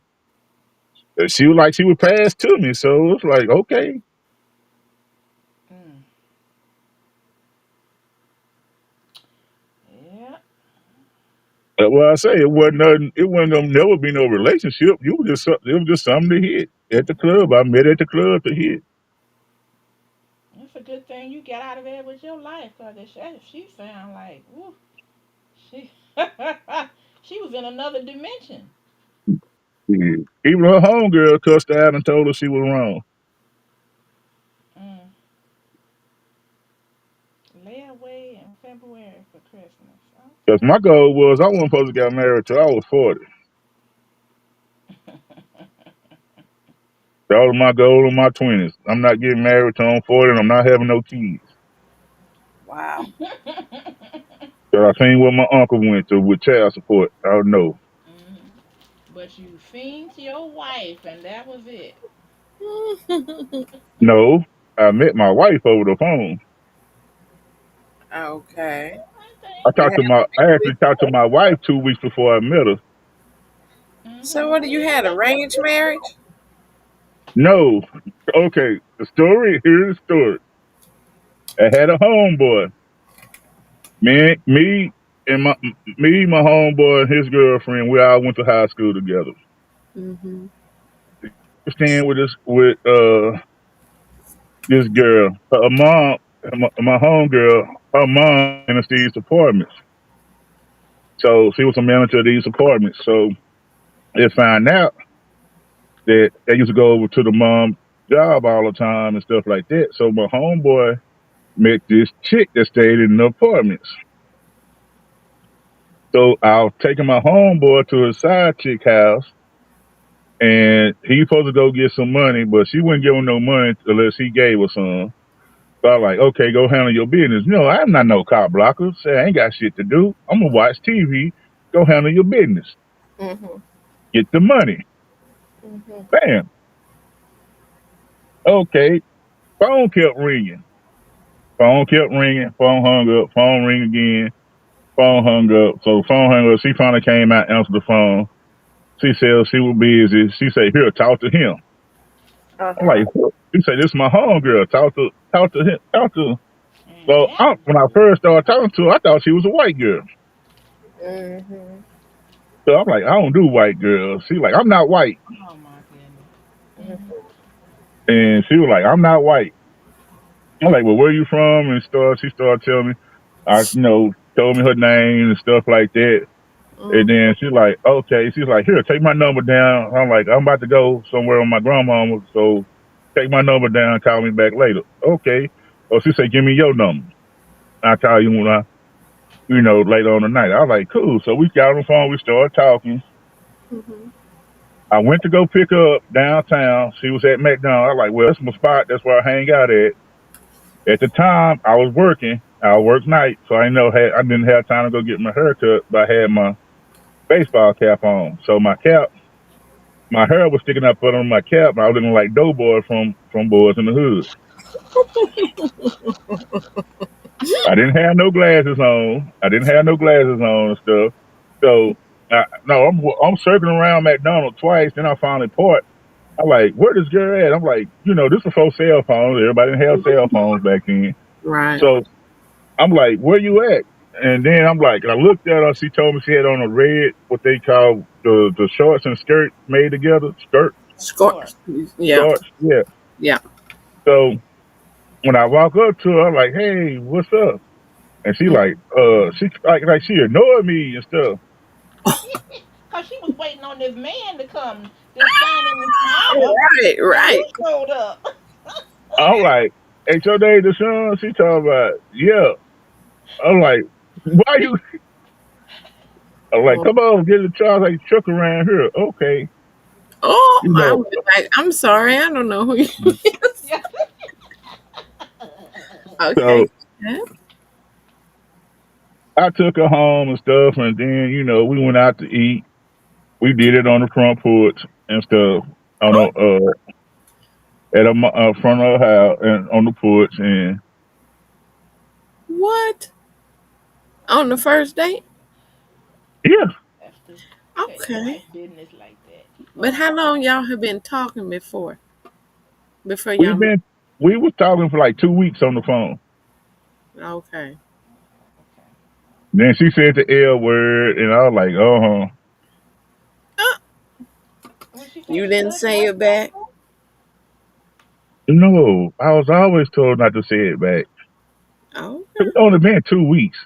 she was like she would pass to me. So it was like, okay. Mm. Yeah. But what I say, it wasn't nothing. It wasn't gonna never be no relationship. It was just something to hit at the club. I met at the club to hit. It's a good thing you got out of there with your life, cause she sound like, woo, she, she was in another dimension. Yeah. Even her homegirl cussed her out and told her she was wrong. Mm. Lay away in February for Christmas. Because my goal was I wasn't supposed to get married till I was 40. Okay. That was my goal in my 20s. I'm not getting married till I'm 40 and I'm not having no kids. Wow. So I seen what my uncle went through with child support. I don't know. Mhm. But you seen to your wife, and that was it. No, I met my wife over the phone. Okay. I think. You had I actually talked to my wife 2 weeks before I met her. So what do you had, arranged marriage? No. Okay. The story, here's the story. I had a homeboy. Me and my homeboy and his girlfriend, we all went to high school together. Mm-hmm. Staying with this girl. Her mom, my homegirl, her mom managed these apartments. So she was a manager of these apartments. So they found out that they used to go over to the mom job all the time and stuff like that. So my homeboy met this chick that stayed in the apartments. So I was taking my homeboy to his side chick house, and he supposed to go get some money, but she wouldn't give him no money unless he gave her some. So I was like, okay, go handle your business. No, I'm not no cop blocker. Say I ain't got shit to do. I'm gonna watch TV. Go handle your business. Mm-hmm. Get the money. Mm-hmm. Bam. Okay. Phone kept ringing. Phone kept ringing. Phone hung up. Phone ring again. Phone hung up. So phone hung up. She finally came out, answered the phone. She said she was busy. She said, "Here, talk to him." Uh I'm like, huh. "What?" She said, "This is my homegirl. Talk to him. Talk to." Her. So Yeah. when I first started talking to her, I thought she was a white girl. Mm-hmm. So I'm like, I don't do white girls. She like, I'm not white. Oh my goodness. Mm-hmm. And she was like, I'm not white. I'm like, well, where you from? And she started telling me, told me her name and stuff like that. And Mm-hmm. then she's like, okay. She's like, here, take my number down. I'm like, I'm about to go somewhere with my grandmama. So take my number down. Call me back later. Okay. Oh, she said, give me your number. I'll call you when later on the night. I was like, cool. So we got on the phone. We started talking. Mm-hmm. I went to go pick her up downtown. She was at McDonald's. I was like, well, that's my spot. That's where I hang out at. At the time, I was working. I worked night, so I didn't have time to go get my hair cut, but I had my baseball cap on. So my hair was sticking up under my cap, and I was looking like Doughboy from Boys in the Hood. I didn't have no glasses on. I didn't have no glasses on and stuff. So, no, I'm circling around McDonald's twice. Then I finally parked. I'm like, where this girl at? I'm like, this before cell phones. Everybody didn't have cell phones back then. Right. So I'm like, where you at? And then I'm like, I looked at her. She told me she had on a red, what they call the shorts and skirt made together, Score. Score. Yeah. shorts. Yeah. Yeah. So when I walk up to her, I'm like, hey, what's up? And she like, she like she annoyed me and stuff. Cause she was waiting on this man to come, this shining armor, Right. and you Right. showed up. I'm like, ain't your name Deshaun? She talking about, yeah. I'm like, why you? I'm like, Oh, come on, get in the car, like truck around here. Okay, oh, you I know. would be like, I'm sorry, I don't know who you is. Yeah. Okay. So Yeah. I took her home and stuff, and then we went out to eat. We did it on the front porch and stuff on Oh, the at a front of the house and on the porch, and what? On the first date? yeah, Have to tell your Okay. wife business like that. But how long y'all have been talking before we've y'all met? been we was talking for like 2 weeks on the phone. Okay. Okay. Then she said the L word, and I was like, Uh, Well, she said you she didn't loved you say right it back. back? no, I was always told not to say it back. It's Okay. only been 2 weeks.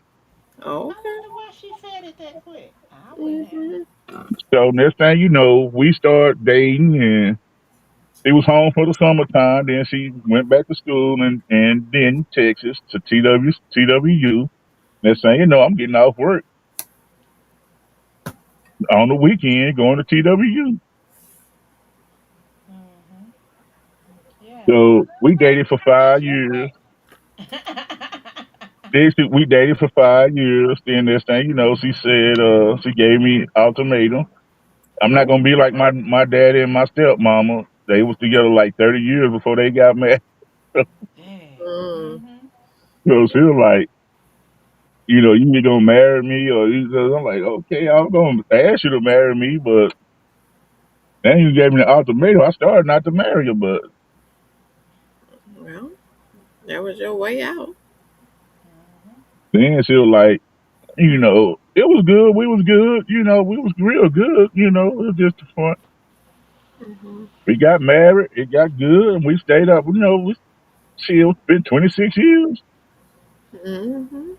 I Okay. wonder why she said it that quick. I wouldn't have. Mm-hmm. So next thing you know, we start dating, and she was home for the summertime. Then she went back to school and then Texas to TWU. Next thing you know, I'm getting off work on the weekend going to TWU. Hmm. Yeah. So we Well, dated for that's 5 years. your We dated for 5 years. Then next thing you know, she said she gave me ultimatum. I'm not gonna be like my daddy and my stepmama. They was together like 30 years before they got married. Dang. Mm. Hmm. So she was like, you either gonna marry me or I'm like, okay, I'm gonna ask you to marry me, but Then you gave me the ultimatum. I started not to marry her, but Well, that was your way out. Mhm. then she was like, it was good. We was good. We was real good. It was just fun. Hmm. We got married. It got good, and we stayed up. We chilled. Been 26 years. Hmm.